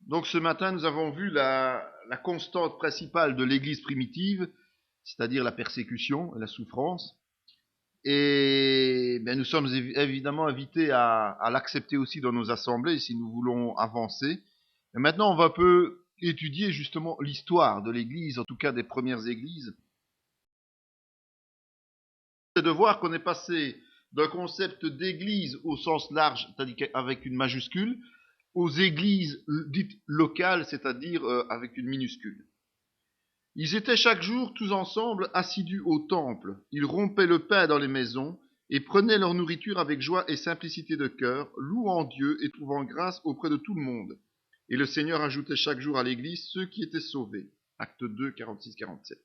Donc ce matin, nous avons vu la constante principale de l'Église primitive, c'est-à-dire la persécution et la souffrance. Et nous sommes évidemment invités à l'accepter aussi dans nos assemblées si nous voulons avancer. Et maintenant, on va un peu étudier justement l'histoire de l'Église, en tout cas des premières Églises. C'est de voir qu'on est passé d'un concept d'Église au sens large, c'est-à-dire avec une majuscule, aux églises dites locales, c'est-à-dire avec une minuscule. Ils étaient chaque jour tous ensemble assidus au temple. Ils rompaient le pain dans les maisons et prenaient leur nourriture avec joie et simplicité de cœur, louant Dieu et trouvant grâce auprès de tout le monde. Et le Seigneur ajoutait chaque jour à l'église ceux qui étaient sauvés. Acte 2, 46-47.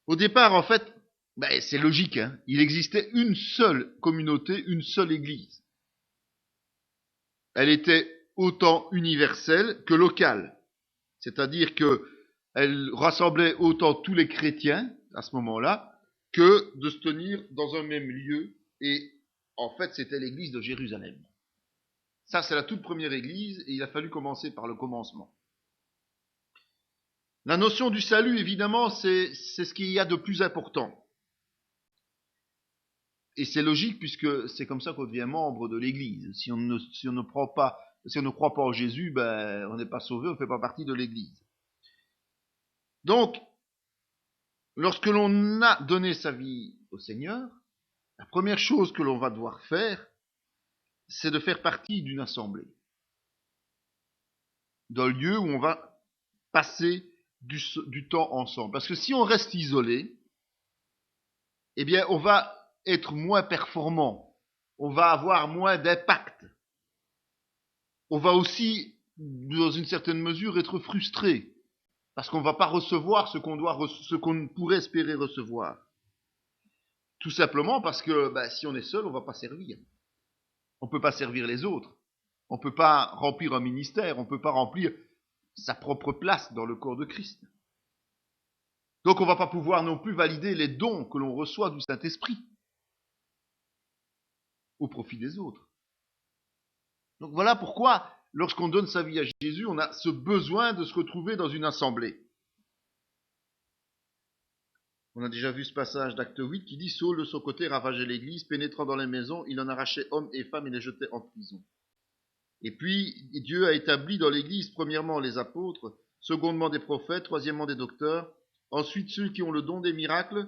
Au départ, en fait, c'est logique, hein. Il existait une seule communauté, une seule église. Elle était autant universelle que locale. C'est-à-dire qu'elle rassemblait autant tous les chrétiens, à ce moment-là, que de se tenir dans un même lieu. Et en fait, c'était l'église de Jérusalem. Ça, c'est la toute première église, et il a fallu commencer par le commencement. La notion du salut, évidemment, c'est ce qu'il y a de plus important. Et c'est logique, puisque c'est comme ça qu'on devient membre de l'église. Si on ne croit pas en Jésus, on n'est pas sauvé, on ne fait pas partie de l'église. Donc, lorsque l'on a donné sa vie au Seigneur, la première chose que l'on va devoir faire, c'est de faire partie d'une assemblée, d'un lieu où on va passer du temps ensemble. Parce que si on reste isolé, eh bien, on va être moins performant, on va avoir moins d'impact. On va aussi, dans une certaine mesure, être frustré, parce qu'on ne va pas recevoir ce qu'on pourrait espérer recevoir. Tout simplement parce que si on est seul, on ne va pas servir. On ne peut pas servir les autres. On ne peut pas remplir un ministère. On ne peut pas remplir sa propre place dans le corps de Christ. Donc on ne va pas pouvoir non plus valider les dons que l'on reçoit du Saint-Esprit au profit des autres. Donc voilà pourquoi, lorsqu'on donne sa vie à Jésus, on a ce besoin de se retrouver dans une assemblée. On a déjà vu ce passage d'Acte 8 qui dit « Saul, de son côté, ravageait l'église, pénétrant dans les maisons, il en arrachait hommes et femmes et les jetait en prison. » Et puis, Dieu a établi dans l'église, premièrement, les apôtres, secondement, des prophètes, troisièmement, des docteurs, ensuite ceux qui ont le don des miracles,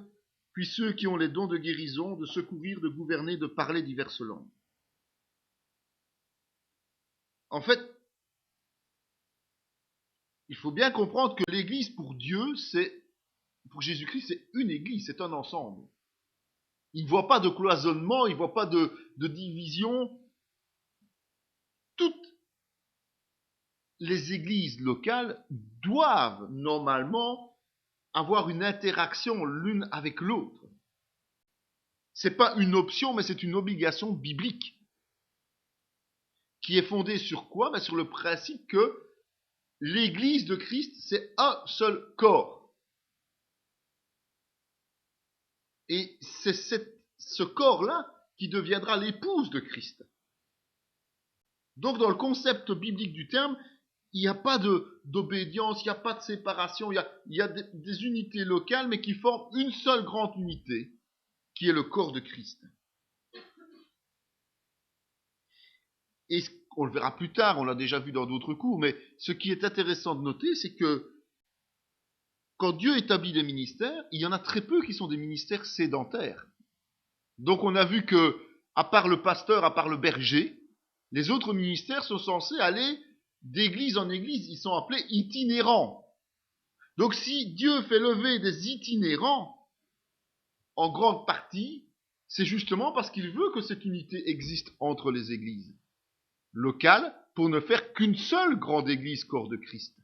puis ceux qui ont les dons de guérison, de secourir, de gouverner, de parler diverses langues. En fait, il faut bien comprendre que l'église pour Dieu, pour Jésus-Christ, c'est une église, c'est un ensemble. Il ne voit pas de cloisonnement, il ne voit pas de division. Toutes les églises locales doivent normalement avoir une interaction l'une avec l'autre. Ce n'est pas une option, mais c'est une obligation biblique. Qui est fondée sur quoi? Sur le principe que l'église de Christ, c'est un seul corps. Et c'est ce corps-là qui deviendra l'épouse de Christ. Donc dans le concept biblique du terme, il n'y a pas d'obédience, il n'y a pas de séparation, il y a des unités locales, mais qui forment une seule grande unité, qui est le corps de Christ. Et on le verra plus tard, on l'a déjà vu dans d'autres cours, mais ce qui est intéressant de noter, c'est que quand Dieu établit des ministères, il y en a très peu qui sont des ministères sédentaires. Donc on a vu que, à part le pasteur, à part le berger, les autres ministères sont censés aller d'église en église, ils sont appelés itinérants. Donc si Dieu fait lever des itinérants, en grande partie, c'est justement parce qu'il veut que cette unité existe entre les églises locales pour ne faire qu'une seule grande église corps de Christ.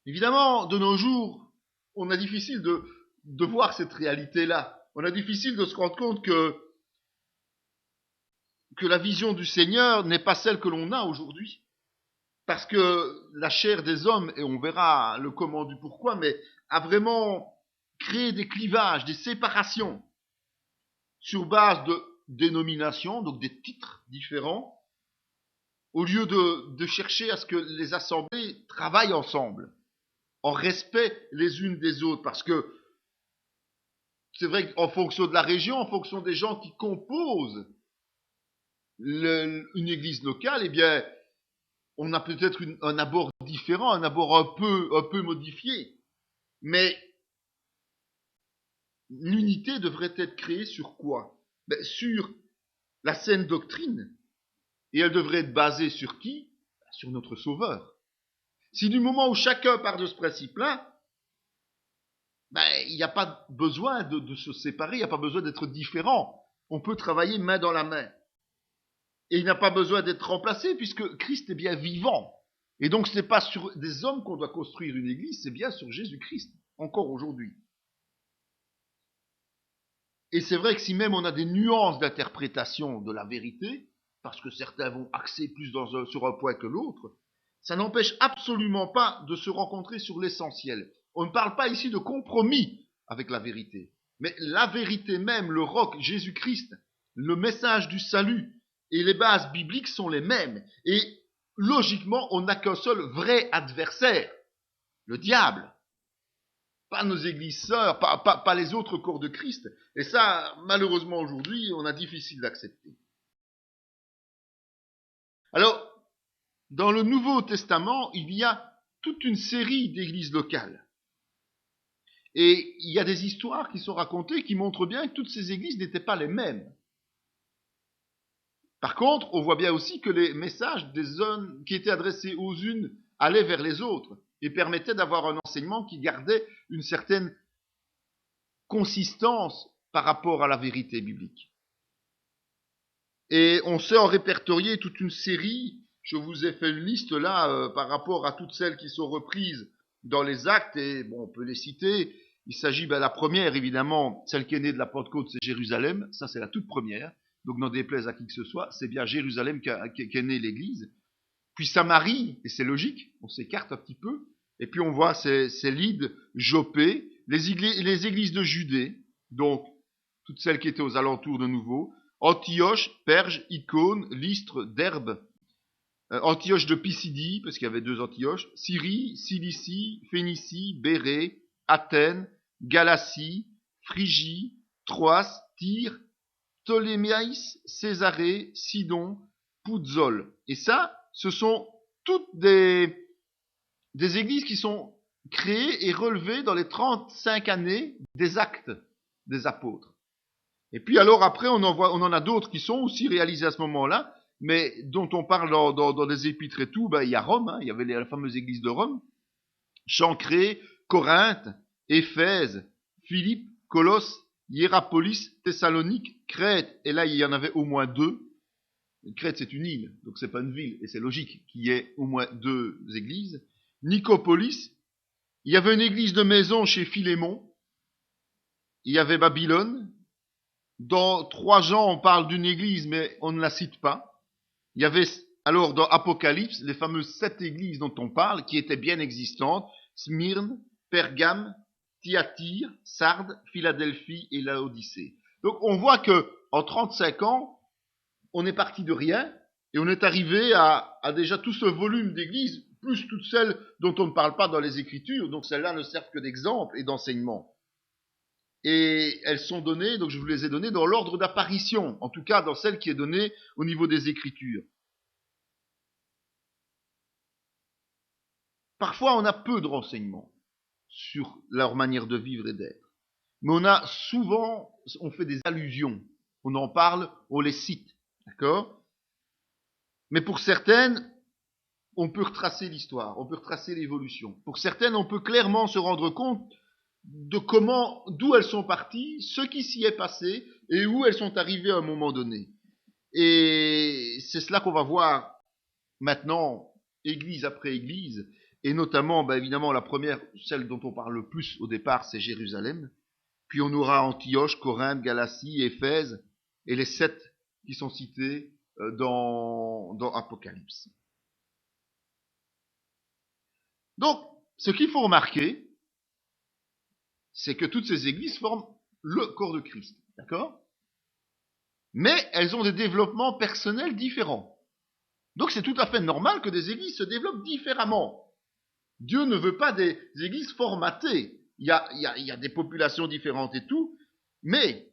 Évidemment, de nos jours, on a difficile de voir cette réalité-là. On a difficile de se rendre compte que la vision du Seigneur n'est pas celle que l'on a aujourd'hui. Parce que la chair des hommes, et on verra le comment du pourquoi, mais a vraiment créé des clivages, des séparations sur base de dénominations, donc des titres différents, au lieu de chercher à ce que les assemblées travaillent ensemble, en respect les unes des autres, parce que c'est vrai qu'en fonction de la région, en fonction des gens qui composent une église locale, eh bien, on a peut-être un abord différent, un abord un peu modifié. Mais l'unité devrait être créée sur quoi? Sur la saine doctrine. Et elle devrait être basée sur qui? Sur notre Sauveur. Si du moment où chacun part de ce principe-là, il n'y a pas besoin de se séparer, il n'y a pas besoin d'être différent. On peut travailler main dans la main. Et il n'a pas besoin d'être remplacé puisque Christ est bien vivant. Et donc ce n'est pas sur des hommes qu'on doit construire une église, c'est bien sur Jésus-Christ, encore aujourd'hui. Et c'est vrai que si même on a des nuances d'interprétation de la vérité, parce que certains vont axer plus sur un point que l'autre, ça n'empêche absolument pas de se rencontrer sur l'essentiel. On ne parle pas ici de compromis avec la vérité, mais la vérité même, le roc, Jésus-Christ, le message du salut et les bases bibliques sont les mêmes. Et logiquement, on n'a qu'un seul vrai adversaire, le diable. Pas nos églises sœurs, pas les autres corps de Christ. Et ça, malheureusement aujourd'hui, on a difficile d'accepter. Alors, dans le Nouveau Testament, il y a toute une série d'églises locales. Et il y a des histoires qui sont racontées qui montrent bien que toutes ces églises n'étaient pas les mêmes. Par contre, on voit bien aussi que les messages des uns qui étaient adressés aux unes allaient vers les autres et permettaient d'avoir un enseignement qui gardait une certaine consistance par rapport à la vérité biblique. Et on sait en répertorier toute une série. Je vous ai fait une liste là par rapport à toutes celles qui sont reprises dans les actes, et bon, on peut les citer. Il s'agit, la première, évidemment, celle qui est née de la Pentecôte, c'est Jérusalem. Ça, c'est la toute première. Donc, n'en déplaise à qui que ce soit, c'est bien Jérusalem qu'est née l'Église. Puis Samarie, et c'est logique, on s'écarte un petit peu. Et puis on voit c'est Lyde, Joppé, les églises de Judée, donc toutes celles qui étaient aux alentours de nouveau, Antioche, Perge, Icône, Lystre, Derbe, Antioche de Pisidie, parce qu'il y avait deux Antioches, Syrie, Cilicie, Phénicie, Bérée, Athènes, Galatie, Phrygie, Troas, Tyr, Ptolémaïs, Césarée, Sidon, Poutzol. Et ça, ce sont toutes des églises qui sont créées et relevées dans les 35 années des actes des apôtres. Et puis alors après, on en a d'autres qui sont aussi réalisées à ce moment-là, mais dont on parle dans les épîtres et tout, il y a Rome, il y avait la fameuse église de Rome, Chancrée, Corinthe, Éphèse, Philippe, Colosse, Hiérapolis, Thessalonique, Crète, et là il y en avait au moins deux. Crète c'est une île, donc c'est pas une ville, et c'est logique qu'il y ait au moins deux églises. Nicopolis, il y avait une église de maison chez Philémon, il y avait Babylone. Dans 3 Jean, on parle d'une église, mais on ne la cite pas. Il y avait alors dans Apocalypse les fameuses 7 églises dont on parle, qui étaient bien existantes, Smyrne, Pergame, Thyatire, Sardes, Philadelphie et Laodicée. Donc on voit que en 35 ans, on est parti de rien et on est arrivé à déjà tout ce volume d'églises, plus toutes celles dont on ne parle pas dans les Écritures, donc celles-là ne servent que d'exemple et d'enseignement. Et elles sont données, donc je vous les ai données dans l'ordre d'apparition, en tout cas dans celle qui est donnée au niveau des Écritures. Parfois, on a peu de renseignements sur leur manière de vivre et d'être. Mais on fait des allusions. On en parle, on les cite. D'accord? Mais pour certaines, on peut retracer l'histoire, on peut retracer l'évolution. Pour certaines, on peut clairement se rendre compte d'où elles sont parties, ce qui s'y est passé et où elles sont arrivées à un moment donné. Et c'est cela qu'on va voir maintenant, église après église, et notamment, évidemment, la première, celle dont on parle le plus au départ, c'est Jérusalem. Puis on aura Antioche, Corinthe, Galatie, Éphèse, et les 7 qui sont cités dans Apocalypse. Donc, ce qu'il faut remarquer, c'est que toutes ces églises forment le corps de Christ, d'accord? Mais elles ont des développements personnels différents. Donc c'est tout à fait normal que des églises se développent différemment. Dieu ne veut pas des églises formatées. Il y a des populations différentes et tout, mais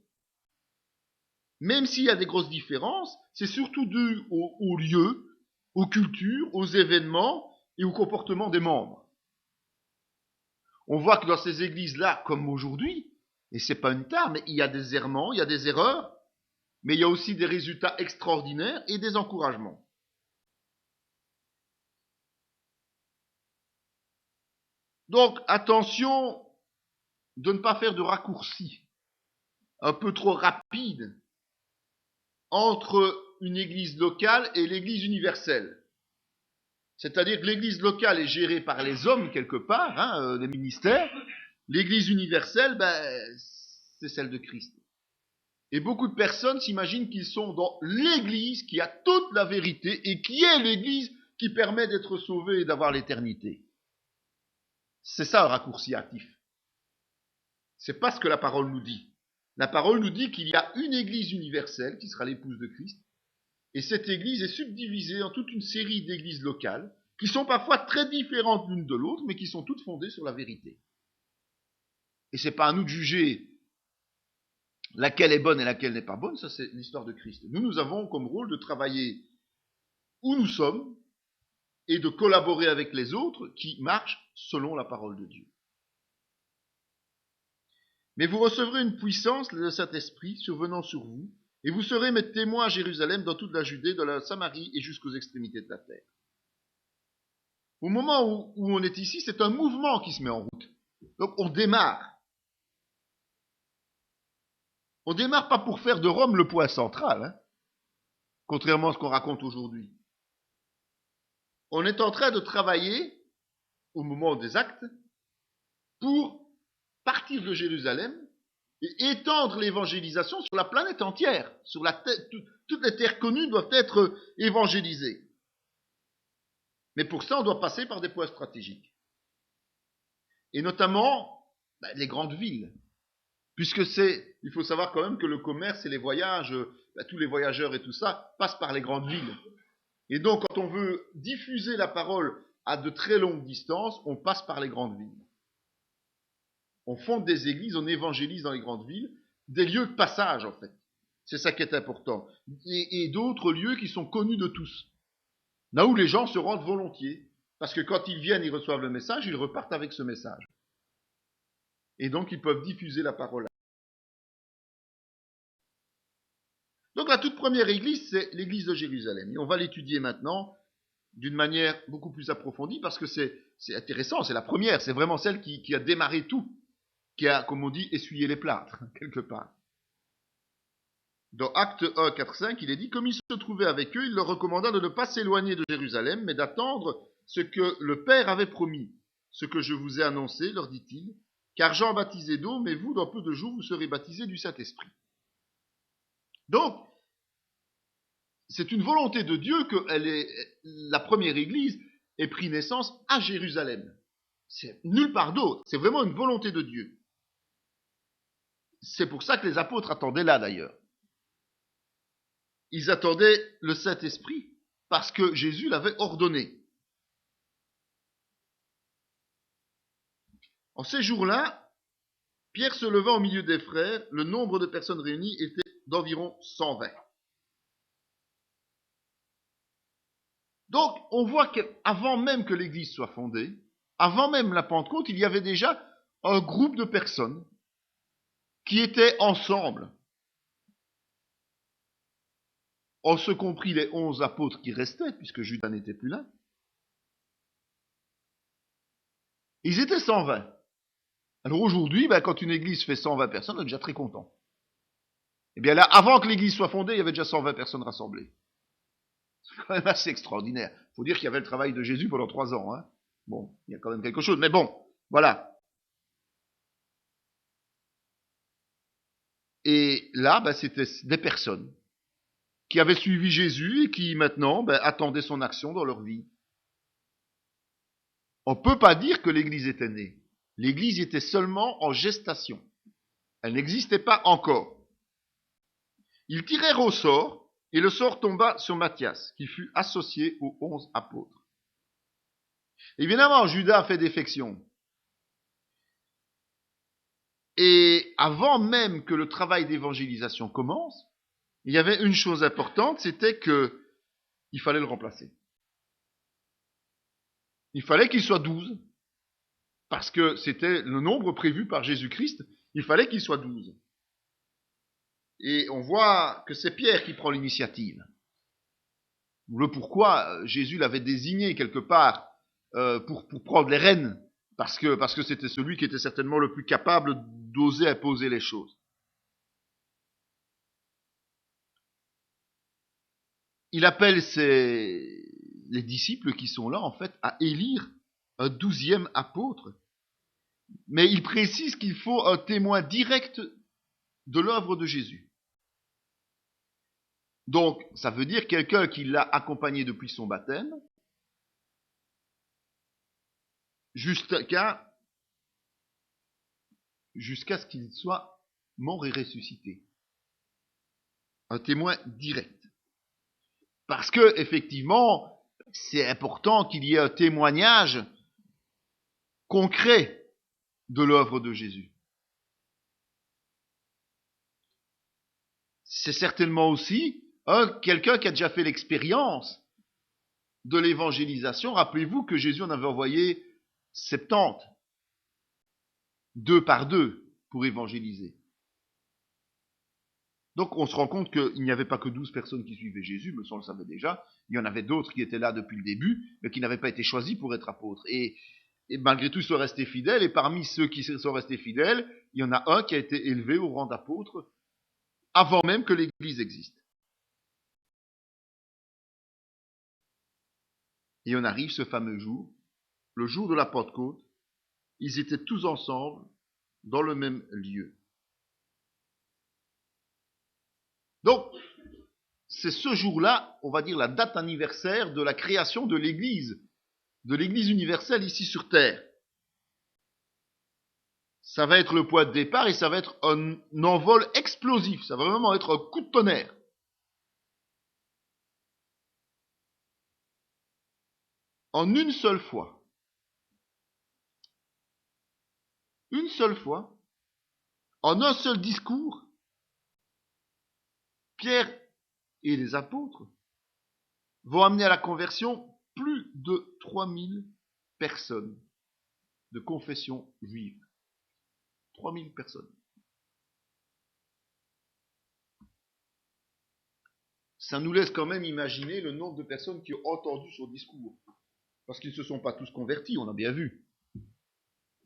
même s'il y a des grosses différences, c'est surtout dû aux lieux, aux cultures, aux événements et au comportement des membres. On voit que dans ces églises-là, comme aujourd'hui, et c'est pas une tare, mais il y a des errements, il y a des erreurs, mais il y a aussi des résultats extraordinaires et des encouragements. Donc, attention de ne pas faire de raccourcis un peu trop rapides entre une église locale et l'église universelle. C'est-à-dire que l'église locale est gérée par les hommes quelque part, les ministères. L'église universelle, c'est celle de Christ. Et beaucoup de personnes s'imaginent qu'ils sont dans l'église qui a toute la vérité et qui est l'église qui permet d'être sauvé et d'avoir l'éternité. C'est ça un raccourci hâtif. C'est pas ce que la parole nous dit. La parole nous dit qu'il y a une église universelle qui sera l'épouse de Christ. Et cette église est subdivisée en toute une série d'églises locales qui sont parfois très différentes l'une de l'autre, mais qui sont toutes fondées sur la vérité. Et c'est pas à nous de juger laquelle est bonne et laquelle n'est pas bonne, ça c'est l'histoire de Christ. Nous avons comme rôle de travailler où nous sommes et de collaborer avec les autres qui marchent selon la parole de Dieu. Mais vous recevrez une puissance, le Saint-Esprit, survenant sur vous, et vous serez mes témoins à Jérusalem, dans toute la Judée, dans la Samarie et jusqu'aux extrémités de la terre. Au moment où on est ici, c'est un mouvement qui se met en route. Donc on démarre. On démarre pas pour faire de Rome le point central, contrairement à ce qu'on raconte aujourd'hui. On est en train de travailler, au moment des actes, pour partir de Jérusalem et étendre l'évangélisation sur la planète entière. Sur la toutes les terres connues doivent être évangélisées. Mais pour ça, on doit passer par des points stratégiques. Et notamment, les grandes villes. Puisque il faut savoir quand même que le commerce et les voyages, tous les voyageurs et tout ça, passent par les grandes villes. Et donc, quand on veut diffuser la parole à de très longues distances, on passe par les grandes villes. On fonde des églises, on évangélise dans les grandes villes, des lieux de passage en fait. C'est ça qui est important. Et d'autres lieux qui sont connus de tous. Là où les gens se rendent volontiers. Parce que quand ils viennent, ils reçoivent le message, ils repartent avec ce message. Et donc ils peuvent diffuser la parole. Donc la toute première église, c'est l'église de Jérusalem. Et on va l'étudier maintenant d'une manière beaucoup plus approfondie parce que c'est intéressant, c'est la première, c'est vraiment celle qui a démarré tout, qui a, comme on dit, essuyé les plâtres, quelque part. Dans Actes 1, 4, 5, il est dit, comme il se trouvait avec eux, il leur recommanda de ne pas s'éloigner de Jérusalem, mais d'attendre ce que le Père avait promis. Ce que je vous ai annoncé, leur dit-il, car Jean baptisait d'eau, mais vous, dans peu de jours, vous serez baptisés du Saint-Esprit. Donc, c'est une volonté de Dieu que la première église ait pris naissance à Jérusalem. C'est nulle part d'autre. C'est vraiment une volonté de Dieu. C'est pour ça que les apôtres attendaient là, d'ailleurs. Ils attendaient le Saint-Esprit parce que Jésus l'avait ordonné. En ces jours-là, Pierre se leva au milieu des frères. Le nombre de personnes réunies était d'environ 120. Donc, on voit qu'avant même que l'Église soit fondée, avant même la Pentecôte, il y avait déjà un groupe de personnes qui étaient ensemble. En ce compris les 11 apôtres qui restaient, puisque Judas n'était plus là. Ils étaient 120. Alors aujourd'hui, quand une église fait 120 personnes, on est déjà très content. Eh bien là, avant que l'église soit fondée, il y avait déjà 120 personnes rassemblées. C'est quand même assez extraordinaire. Il faut dire qu'il y avait le travail de Jésus pendant 3 ans. Bon, il y a quand même quelque chose, mais bon, voilà. Et là, c'était des personnes qui avaient suivi Jésus et qui maintenant attendaient son action dans leur vie. On ne peut pas dire que l'Église était née. L'Église était seulement en gestation. Elle n'existait pas encore. Ils tirèrent au sort Et le sort tomba sur Matthias, qui fut associé aux 11 apôtres. Évidemment, Judas a fait défection. Et avant même que le travail d'évangélisation commence, il y avait une chose importante, c'était que il fallait le remplacer. Il fallait qu'il soit 12, parce que c'était le nombre prévu par Jésus-Christ, il fallait qu'il soit 12. Et on voit que c'est Pierre qui prend l'initiative. Le pourquoi Jésus l'avait désigné quelque part pour prendre les rênes, parce que c'était celui qui était certainement le plus capable d'oser imposer les choses. Il appelle les disciples qui sont là, en fait, à élire un 12e apôtre. Mais il précise qu'il faut un témoin direct de l'œuvre de Jésus. Donc, ça veut dire quelqu'un qui l'a accompagné depuis son baptême, jusqu'à ce qu'il soit mort et ressuscité. Un témoin direct. Parce que, effectivement, c'est important qu'il y ait un témoignage concret de l'œuvre de Jésus. C'est certainement aussi quelqu'un qui a déjà fait l'expérience de l'évangélisation. Rappelez-vous que Jésus en avait envoyé 70, 2 par 2, pour évangéliser. Donc on se rend compte qu'il n'y avait pas que 12 personnes qui suivaient Jésus, mais ça on le savait déjà. Il y en avait d'autres qui étaient là depuis le début, mais qui n'avaient pas été choisis pour être apôtres. Et malgré tout, ils sont restés fidèles, et parmi ceux qui sont restés fidèles, il y en a un qui a été élevé au rang d'apôtre avant même que l'Église existe. Et on arrive ce fameux jour, le jour de la Pentecôte, ils étaient tous ensemble dans le même lieu. Donc, c'est ce jour-là, on va dire la date anniversaire de la création de l'Église universelle ici sur Terre. Ça va être le point de départ et ça va être un envol explosif, ça va vraiment être un coup de tonnerre. En une seule fois, en un seul discours, Pierre et les apôtres vont amener à la conversion plus de 3000 personnes de confession juive. 3000 personnes. Ça nous laisse quand même imaginer le nombre de personnes qui ont entendu son discours. Parce qu'ils ne se sont pas tous convertis, on a bien vu.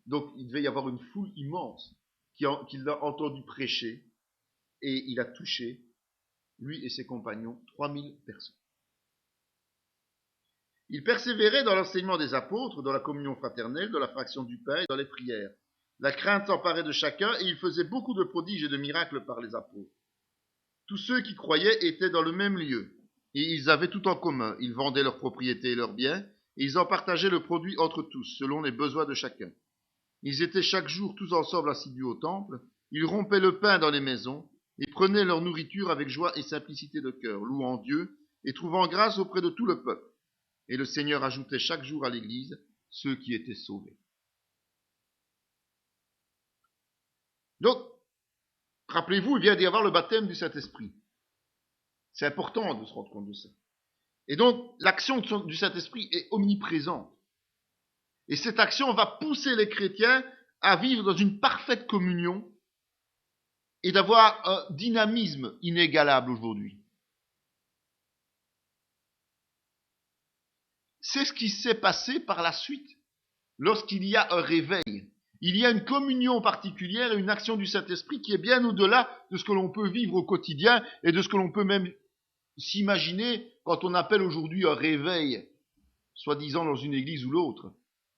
Donc il devait y avoir une foule immense qui l'a entendu prêcher et il a touché, lui et ses compagnons, 3000 personnes. Il persévérait dans l'enseignement des apôtres, dans la communion fraternelle, dans la fraction du pain et dans les prières. La crainte s'emparait de chacun et il faisait beaucoup de prodiges et de miracles par les apôtres. Tous ceux qui croyaient étaient dans le même lieu et ils avaient tout en commun. Ils vendaient leurs propriétés et leurs biens et ils en partageaient le produit entre tous, selon les besoins de chacun. Ils étaient chaque jour tous ensemble assidus au temple. Ils rompaient le pain dans les maisons et prenaient leur nourriture avec joie et simplicité de cœur, louant Dieu et trouvant grâce auprès de tout le peuple. Et le Seigneur ajoutait chaque jour à l'Église ceux qui étaient sauvés. Donc, rappelez-vous, il vient d'y avoir le baptême du Saint-Esprit. C'est important de se rendre compte de ça. Et donc, l'action du Saint-Esprit est omniprésente. Et cette action va pousser les chrétiens à vivre dans une parfaite communion et d'avoir un dynamisme inégalable aujourd'hui. C'est ce qui s'est passé par la suite, lorsqu'il y a un réveil. Il y a une communion particulière et une action du Saint-Esprit qui est bien au-delà de ce que l'on peut vivre au quotidien et de ce que l'on peut même s'imaginer quand on appelle aujourd'hui un réveil, soi-disant dans une église ou l'autre.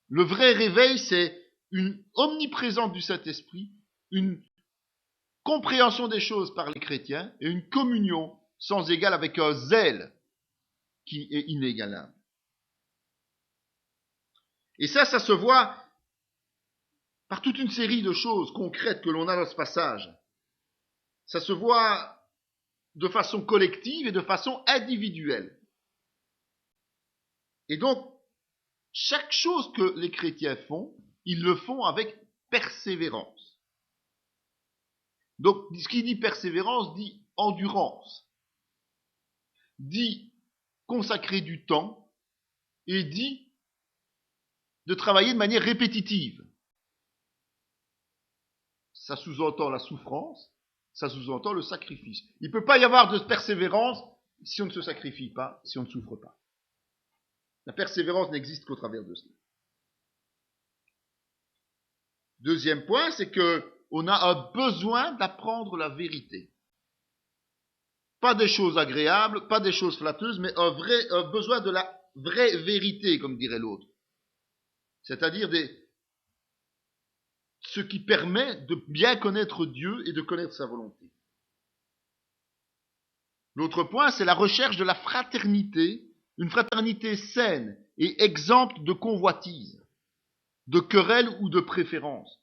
Le vrai réveil, c'est une omniprésence du Saint-Esprit, une compréhension des choses par les chrétiens et une communion sans égale avec un zèle qui est inégalable. Et ça se voit par toute une série de choses concrètes que l'on a dans ce passage. Ça se voit de façon collective et de façon individuelle. Et donc, chaque chose que les chrétiens font, ils le font avec persévérance. Donc, ce qui dit persévérance dit endurance, dit consacrer du temps et dit de travailler de manière répétitive. Ça sous-entend la souffrance, ça sous-entend le sacrifice. Il ne peut pas y avoir de persévérance si on ne se sacrifie pas, si on ne souffre pas. La persévérance n'existe qu'au travers de cela. Deuxième point, c'est que on a un besoin d'apprendre la vérité. Pas des choses agréables, pas des choses flatteuses, mais un besoin de la vraie vérité, comme dirait l'autre. C'est-à-dire ce qui permet de bien connaître Dieu et de connaître sa volonté. L'autre point, c'est la recherche de la fraternité, une fraternité saine et exempte de convoitise, de querelles ou de préférences.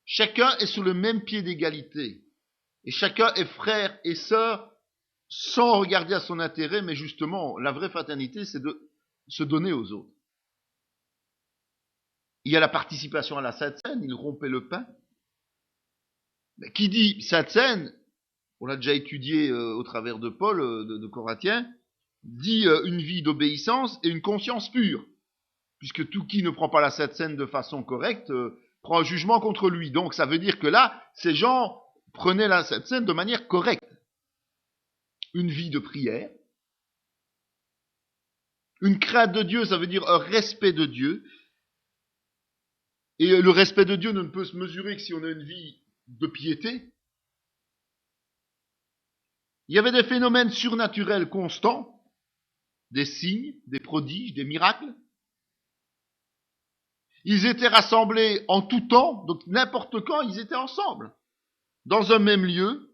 Chacun est sur le même pied d'égalité, et chacun est frère et sœur sans regarder à son intérêt, mais justement, la vraie fraternité, c'est de se donner aux autres. Il y a la participation à la Sainte Seine, il rompait le pain. Mais qui dit Sainte Seine, on l'a déjà étudié au travers de Paul, de Corinthiens, dit une vie d'obéissance et une conscience pure. Puisque tout qui ne prend pas la Sainte Seine de façon correcte prend un jugement contre lui. Donc ça veut dire que là, ces gens prenaient la Sainte Seine de manière correcte. Une vie de prière. Une crainte de Dieu, ça veut dire un respect de Dieu. Et le respect de Dieu ne peut se mesurer que si on a une vie de piété. Il y avait des phénomènes surnaturels constants, des signes, des prodiges, des miracles. Ils étaient rassemblés en tout temps, donc n'importe quand, ils étaient ensemble, dans un même lieu,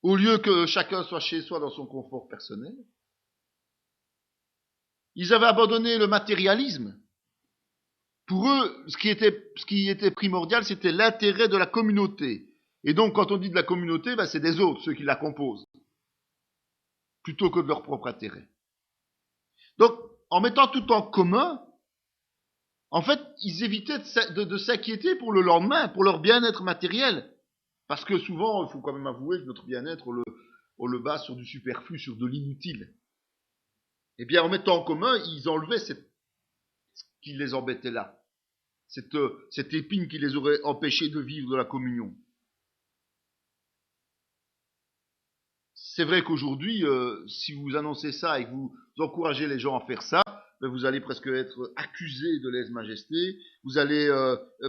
au lieu que chacun soit chez soi dans son confort personnel. Ils avaient abandonné le matérialisme. Pour eux, ce qui était primordial, c'était l'intérêt de la communauté. Et donc, quand on dit de la communauté, c'est des autres, ceux qui la composent, plutôt que de leur propre intérêt. Donc, en mettant tout en commun, en fait, ils évitaient de s'inquiéter pour le lendemain, pour leur bien-être matériel. Parce que souvent, il faut quand même avouer que notre bien-être, on le base sur du superflu, sur de l'inutile. Eh bien, en mettant en commun, ils enlevaient ce qui les embêtait là. Cette épine qui les aurait empêchés de vivre de la communion. C'est vrai qu'aujourd'hui, si vous annoncez ça et que vous encouragez les gens à faire ça, vous allez presque être accusé de lèse-majesté, vous allez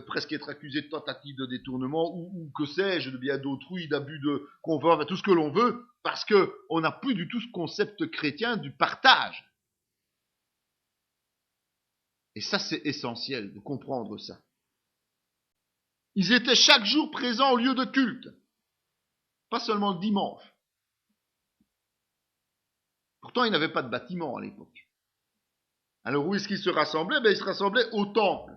presque être accusé de tentative de détournement, ou que sais-je, de bien d'autrui, d'abus de confiance, tout ce que l'on veut, parce qu'on n'a plus du tout ce concept chrétien du partage. Et ça, c'est essentiel de comprendre ça. Ils étaient chaque jour présents au lieu de culte, pas seulement le dimanche. Pourtant, ils n'avaient pas de bâtiment à l'époque. Alors où est-ce qu'ils se rassemblaient? Ils se rassemblaient au temple.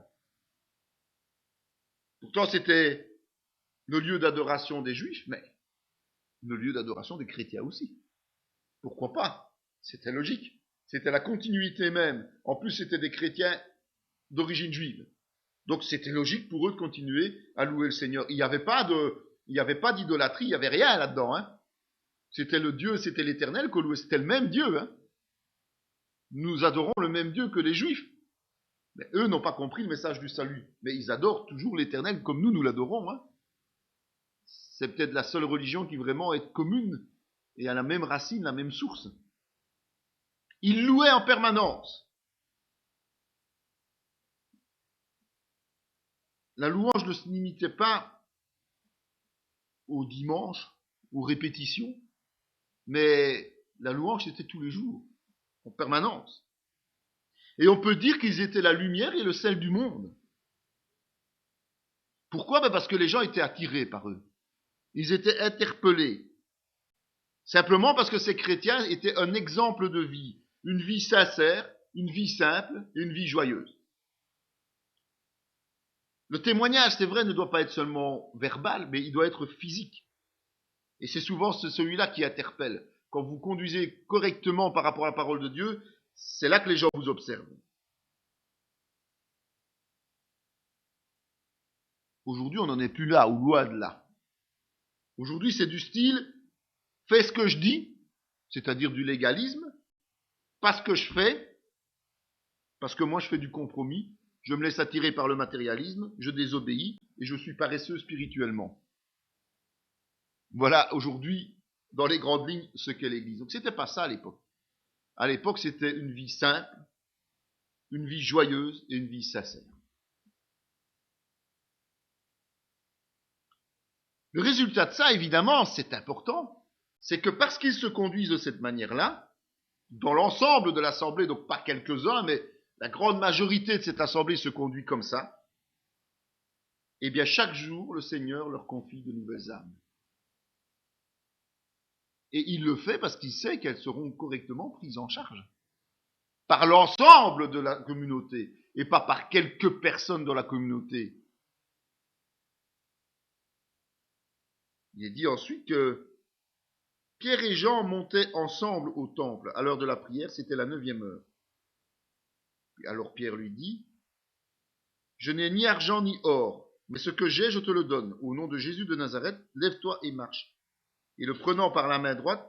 Pourtant, c'était le lieu d'adoration des Juifs, mais le lieu d'adoration des chrétiens aussi. Pourquoi pas? C'était logique. C'était la continuité même. En plus, c'était des chrétiens d'origine juive. Donc, c'était logique pour eux de continuer à louer le Seigneur. Il n'y avait pas d'idolâtrie, il n'y avait rien là-dedans. C'était le Dieu, c'était l'Éternel qu'on louait. C'était le même Dieu. Nous adorons le même Dieu que les Juifs. Mais eux n'ont pas compris le message du salut. Mais ils adorent toujours l'Éternel comme nous l'adorons. C'est peut-être la seule religion qui vraiment est commune et a la même racine, la même source. Ils louaient en permanence. La louange ne se limitait pas au dimanche, aux répétitions, mais la louange c'était tous les jours, en permanence. Et on peut dire qu'ils étaient la lumière et le sel du monde. Pourquoi? Parce que les gens étaient attirés par eux. Ils étaient interpellés. Simplement parce que ces chrétiens étaient un exemple de vie. Une vie sincère, une vie simple et une vie joyeuse. Le témoignage, c'est vrai, ne doit pas être seulement verbal, mais il doit être physique. Et c'est souvent celui-là qui interpelle. quand vous conduisez correctement par rapport à la parole de Dieu, c'est là que les gens vous observent. Aujourd'hui, on n'en est plus là, ou loin de là. Aujourd'hui, c'est du style, fais ce que je dis, c'est-à-dire du légalisme, pas ce que je fais, parce que moi je fais du compromis, je me laisse attirer par le matérialisme, je désobéis, et je suis paresseux spirituellement. Voilà aujourd'hui, dans les grandes lignes, ce qu'est l'Église. Donc c'était pas ça à l'époque. À l'époque, c'était une vie simple, une vie joyeuse et une vie sincère. Le résultat de ça, évidemment, c'est important, c'est que parce qu'ils se conduisent de cette manière-là, dans l'ensemble de l'assemblée, donc pas quelques-uns, mais la grande majorité de cette assemblée se conduit comme ça, eh bien chaque jour, le Seigneur leur confie de nouvelles âmes. Et il le fait parce qu'il sait qu'elles seront correctement prises en charge par l'ensemble de la communauté et pas par quelques personnes dans la communauté. Il est dit ensuite que Pierre et Jean montaient ensemble au temple à l'heure de la prière, c'était la 9e heure. Alors Pierre lui dit, « Je n'ai ni argent ni or, mais ce que j'ai, je te le donne. Au nom de Jésus de Nazareth, lève-toi et marche. » Et le prenant par la main droite,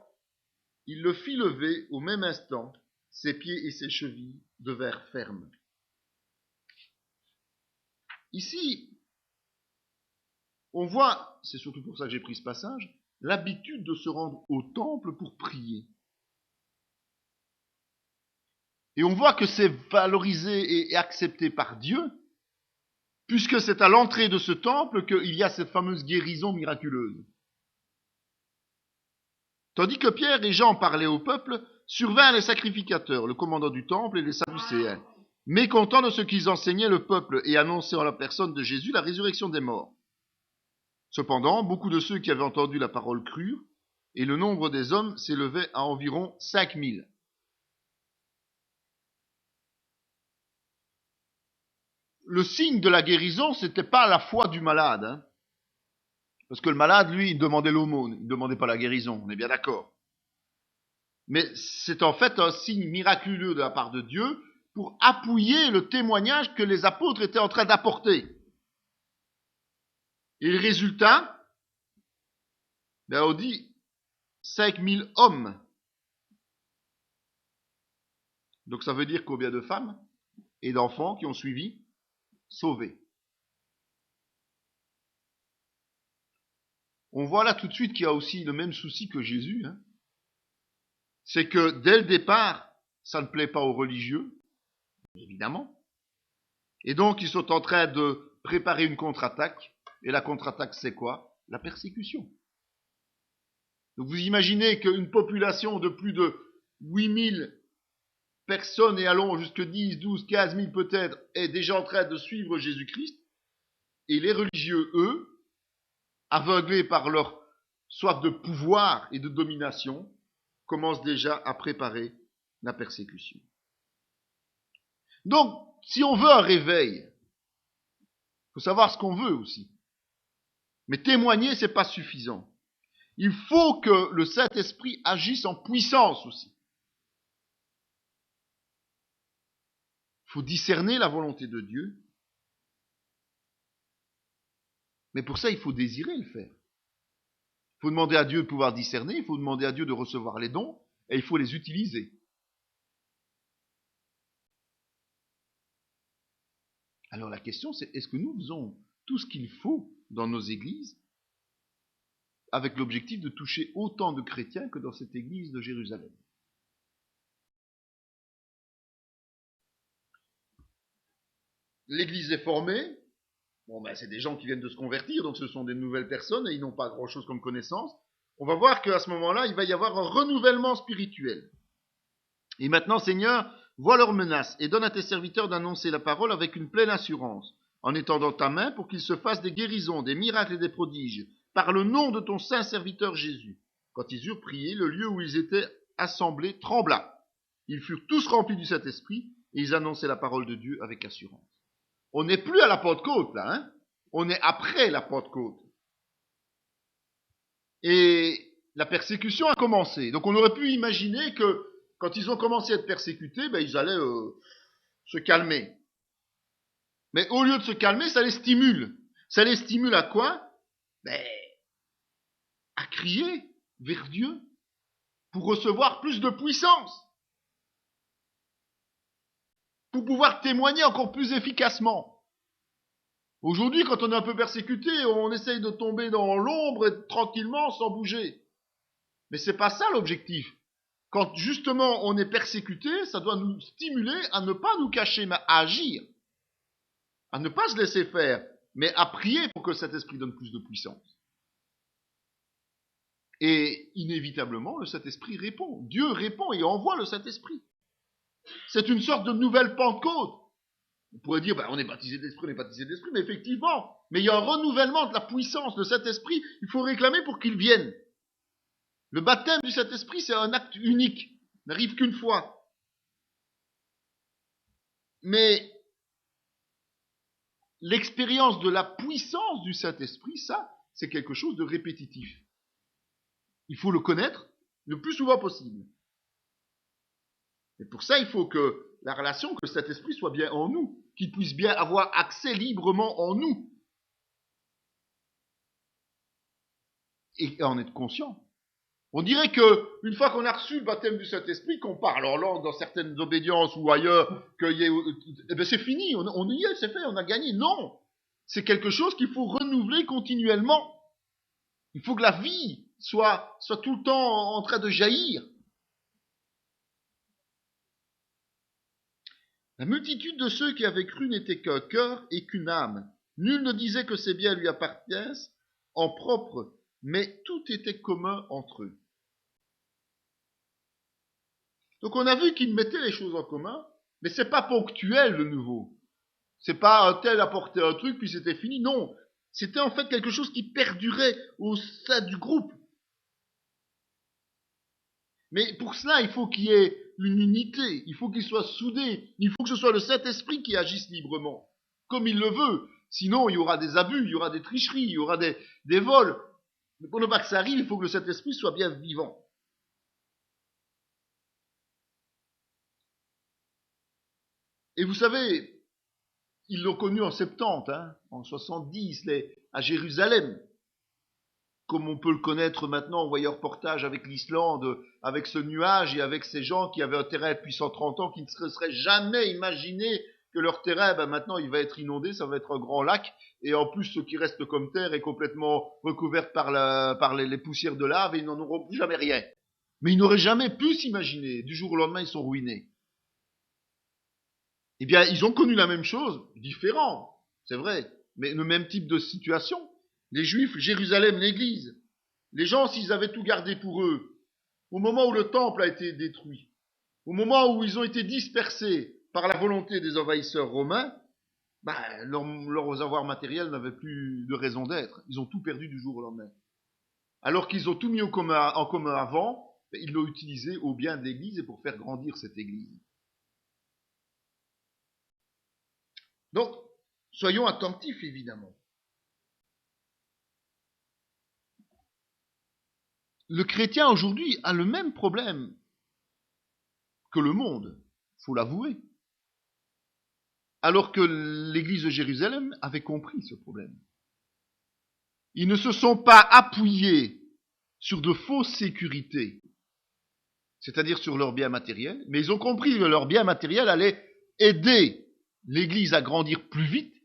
il le fit lever au même instant, ses pieds et ses chevilles devinrent fermes. Ici, on voit, c'est surtout pour ça que j'ai pris ce passage, l'habitude de se rendre au temple pour prier. Et on voit que c'est valorisé et accepté par Dieu, puisque c'est à l'entrée de ce temple qu'il y a cette fameuse guérison miraculeuse. Tandis que Pierre et Jean parlaient au peuple, survinrent les sacrificateurs, le commandant du temple et les Sadducéens, mécontents de ce qu'ils enseignaient le peuple et annonçaient en la personne de Jésus la résurrection des morts. Cependant, beaucoup de ceux qui avaient entendu la parole crurent, et le nombre des hommes s'élevait à environ 5000. Le signe de la guérison, c'était pas la foi du malade, hein. Parce que le malade, lui, il demandait l'aumône, il ne demandait pas la guérison, on est bien d'accord. Mais c'est en fait un signe miraculeux de la part de Dieu pour appuyer le témoignage que les apôtres étaient en train d'apporter. Et le résultat, ben on dit 5000 hommes. Donc ça veut dire combien de femmes et d'enfants qui ont suivi, sauvés. On voit là tout de suite qu'il y a aussi le même souci que Jésus, hein. C'est que dès le départ, ça ne plaît pas aux religieux, évidemment. Et donc, ils sont en train de préparer une contre-attaque. Et la contre-attaque, c'est quoi? La persécution. Donc, vous imaginez qu'une population de plus de 8000 personnes, et allons jusque 10, 12, 15 000 peut-être, est déjà en train de suivre Jésus-Christ. Et les religieux, eux, aveuglés par leur soif de pouvoir et de domination, commencent déjà à préparer la persécution. Donc, si on veut un réveil, il faut savoir ce qu'on veut aussi. Mais témoigner, c'est pas suffisant. Il faut que le Saint-Esprit agisse en puissance aussi. Il faut discerner la volonté de Dieu. Mais pour ça, il faut désirer le faire. Il faut demander à Dieu de pouvoir discerner, il faut demander à Dieu de recevoir les dons, et il faut les utiliser. Alors la question c'est, est-ce que nous faisons tout ce qu'il faut dans nos églises avec l'objectif de toucher autant de chrétiens que dans cette église de Jérusalem? L'église est formée, c'est des gens qui viennent de se convertir, donc ce sont des nouvelles personnes et ils n'ont pas grand-chose comme connaissance. On va voir qu'à ce moment-là, il va y avoir un renouvellement spirituel. Et maintenant, Seigneur, vois leurs menaces et donne à tes serviteurs d'annoncer la parole avec une pleine assurance, en étendant ta main pour qu'ils se fassent des guérisons, des miracles et des prodiges, par le nom de ton saint serviteur Jésus. Quand ils eurent prié, le lieu où ils étaient assemblés trembla. Ils furent tous remplis du Saint-Esprit et ils annonçaient la parole de Dieu avec assurance. On n'est plus à la Pentecôte, là, hein. On est après la Pentecôte. Et la persécution a commencé. Donc on aurait pu imaginer que quand ils ont commencé à être persécutés, ils allaient se calmer. Mais au lieu de se calmer, ça les stimule. Ça les stimule à quoi? À crier vers Dieu pour recevoir plus de puissance, pour pouvoir témoigner encore plus efficacement. Aujourd'hui, quand on est un peu persécuté, on essaye de tomber dans l'ombre et tranquillement sans bouger. Mais c'est pas ça l'objectif. Quand justement on est persécuté, ça doit nous stimuler à ne pas nous cacher, mais à agir. À ne pas se laisser faire, mais à prier pour que cet esprit donne plus de puissance. Et inévitablement, le Saint-Esprit répond. Dieu répond et envoie le Saint-Esprit. C'est une sorte de nouvelle Pentecôte. On pourrait dire, on est baptisé d'esprit, on est baptisé d'esprit, mais effectivement, mais il y a un renouvellement de la puissance de cet esprit, il faut réclamer pour qu'il vienne. Le baptême du Saint-Esprit, c'est un acte unique, il n'arrive qu'une fois. Mais l'expérience de la puissance du Saint-Esprit, ça, c'est quelque chose de répétitif. Il faut le connaître le plus souvent possible. Et pour ça, il faut que la relation, que cet esprit soit bien en nous, qu'il puisse bien avoir accès librement en nous. Et en être conscient. On dirait que une fois qu'on a reçu le baptême du Saint-Esprit, qu'on parle en langue dans certaines obédiences ou ailleurs, c'est fini, on y est, c'est fait, on a gagné. Non, c'est quelque chose qu'il faut renouveler continuellement. Il faut que la vie soit tout le temps en train de jaillir. La multitude de ceux qui avaient cru n'était qu'un cœur et qu'une âme. Nul ne disait que ces biens lui appartiennent en propre, mais tout était commun entre eux. Donc on a vu qu'ils mettaient les choses en commun, mais c'est pas ponctuel le nouveau. C'est pas un tel apporter un truc puis c'était fini, non. C'était en fait quelque chose qui perdurait au sein du groupe. Mais pour cela, il faut qu'il y ait une unité, il faut qu'il soit soudé, il faut que ce soit le Saint-Esprit qui agisse librement, comme il le veut. Sinon, il y aura des abus, il y aura des tricheries, il y aura des vols. Mais pour ne pas que ça arrive, il faut que le Saint-Esprit soit bien vivant. Et vous savez, ils l'ont connu en 70, en 70, à Jérusalem. Comme on peut le connaître maintenant, on voyait un reportage avec l'Islande, avec ce nuage et avec ces gens qui avaient un terrain depuis 130 ans, qui ne se seraient jamais imaginé que leur terrain, maintenant, il va être inondé, ça va être un grand lac, et en plus, ce qui reste comme terre est complètement recouvert par les poussières de lave, et ils n'en auront plus jamais rien. Mais ils n'auraient jamais pu s'imaginer. Du jour au lendemain, ils sont ruinés. Eh bien, ils ont connu la même chose, différent, c'est vrai, mais le même type de situation. Les Juifs, Jérusalem, l'Église. Les gens, s'ils avaient tout gardé pour eux, au moment où le temple a été détruit, au moment où ils ont été dispersés par la volonté des envahisseurs romains, leurs avoirs matériels n'avaient plus de raison d'être. Ils ont tout perdu du jour au lendemain. Alors qu'ils ont tout mis en commun avant, ils l'ont utilisé au bien de l'Église et pour faire grandir cette Église. Donc, soyons attentifs, évidemment. Le chrétien aujourd'hui a le même problème que le monde, faut l'avouer. Alors que l'église de Jérusalem avait compris ce problème. Ils ne se sont pas appuyés sur de fausses sécurités, c'est-à-dire sur leurs biens matériels, mais ils ont compris que leurs biens matériels allaient aider l'église à grandir plus vite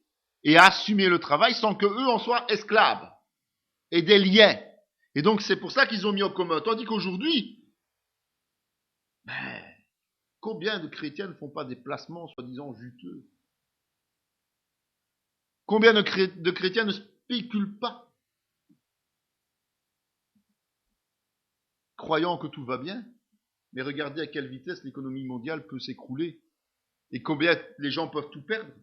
et à assumer le travail sans qu'eux en soient esclaves et des liens. Et donc c'est pour ça qu'ils ont mis en commun. Tandis qu'aujourd'hui, combien de chrétiens ne font pas des placements soi-disant juteux? Combien de chrétiens ne spéculent pas, croyant que tout va bien? Mais regardez à quelle vitesse l'économie mondiale peut s'écrouler et combien les gens peuvent tout perdre.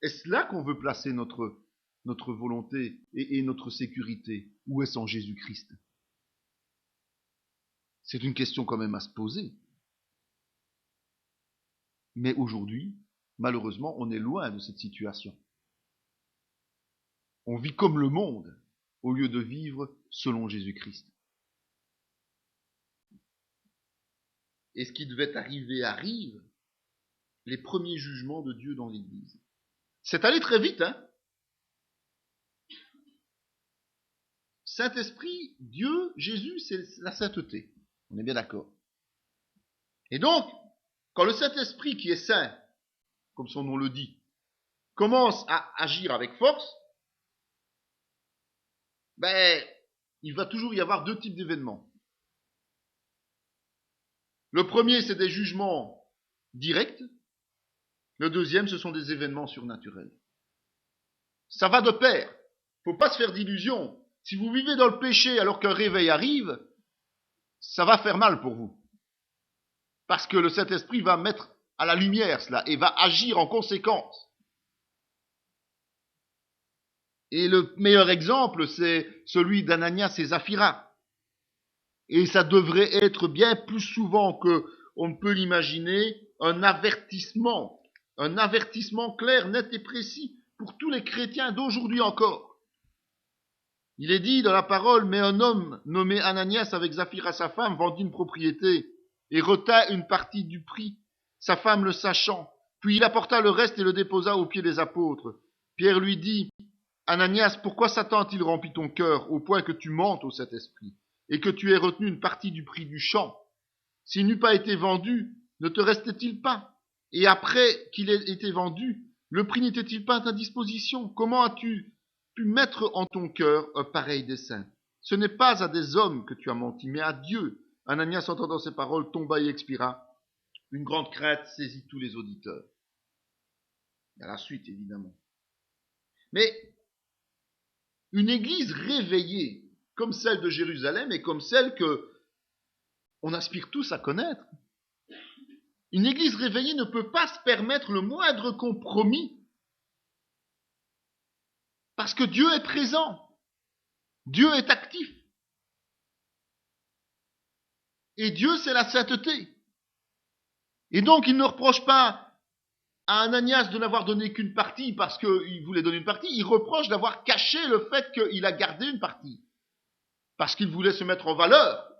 Est-ce là qu'on veut placer notre volonté et notre sécurité? Ou est-ce en Jésus-Christ? C'est une question quand même à se poser. Mais aujourd'hui, malheureusement, on est loin de cette situation. On vit comme le monde au lieu de vivre selon Jésus-Christ. et ce qui devait arriver arrive, les premiers jugements de Dieu dans l'Église. C'est allé très vite, hein. Saint-Esprit, Dieu, Jésus, c'est la sainteté. On est bien d'accord. Et donc, quand le Saint-Esprit qui est saint, comme son nom le dit, commence à agir avec force, il va toujours y avoir deux types d'événements. Le premier, c'est des jugements directs. Le deuxième, ce sont des événements surnaturels. Ça va de pair. Faut pas se faire d'illusions. Si vous vivez dans le péché alors qu'un réveil arrive, ça va faire mal pour vous. Parce que le Saint-Esprit va mettre à la lumière cela et va agir en conséquence. Et le meilleur exemple, c'est celui d'Ananias et Saphira. Et ça devrait être bien plus souvent qu'on ne peut l'imaginer, un avertissement clair, net et précis pour tous les chrétiens d'aujourd'hui encore. Il est dit dans la parole, mais un homme nommé Ananias avec Saphira sa femme vendit une propriété et retint une partie du prix, sa femme le sachant. Puis il apporta le reste et le déposa aux pieds des apôtres. Pierre lui dit, Ananias, pourquoi Satan a-t-il rempli ton cœur au point que tu mentes au Saint-Esprit et que tu aies retenu une partie du prix du champ? S'il n'eût pas été vendu, ne te restait-il pas? Et après qu'il ait été vendu, le prix n'était-il pas à ta disposition? Comment as-tu pu mettre en ton cœur un pareil dessein? Ce n'est pas à des hommes que tu as menti, mais à Dieu. Ananias, entendant ces paroles, tomba et expira. Une grande crainte saisit tous les auditeurs. Il y a la suite, évidemment. Mais une église réveillée, comme celle de Jérusalem et comme celle que on aspire tous à connaître, une église réveillée ne peut pas se permettre le moindre compromis. Parce que Dieu est présent. Dieu est actif. Et Dieu, c'est la sainteté. Et donc, il ne reproche pas à Ananias de n'avoir donné qu'une partie parce qu'il voulait donner une partie. Il reproche d'avoir caché le fait qu'il a gardé une partie. Parce qu'il voulait se mettre en valeur.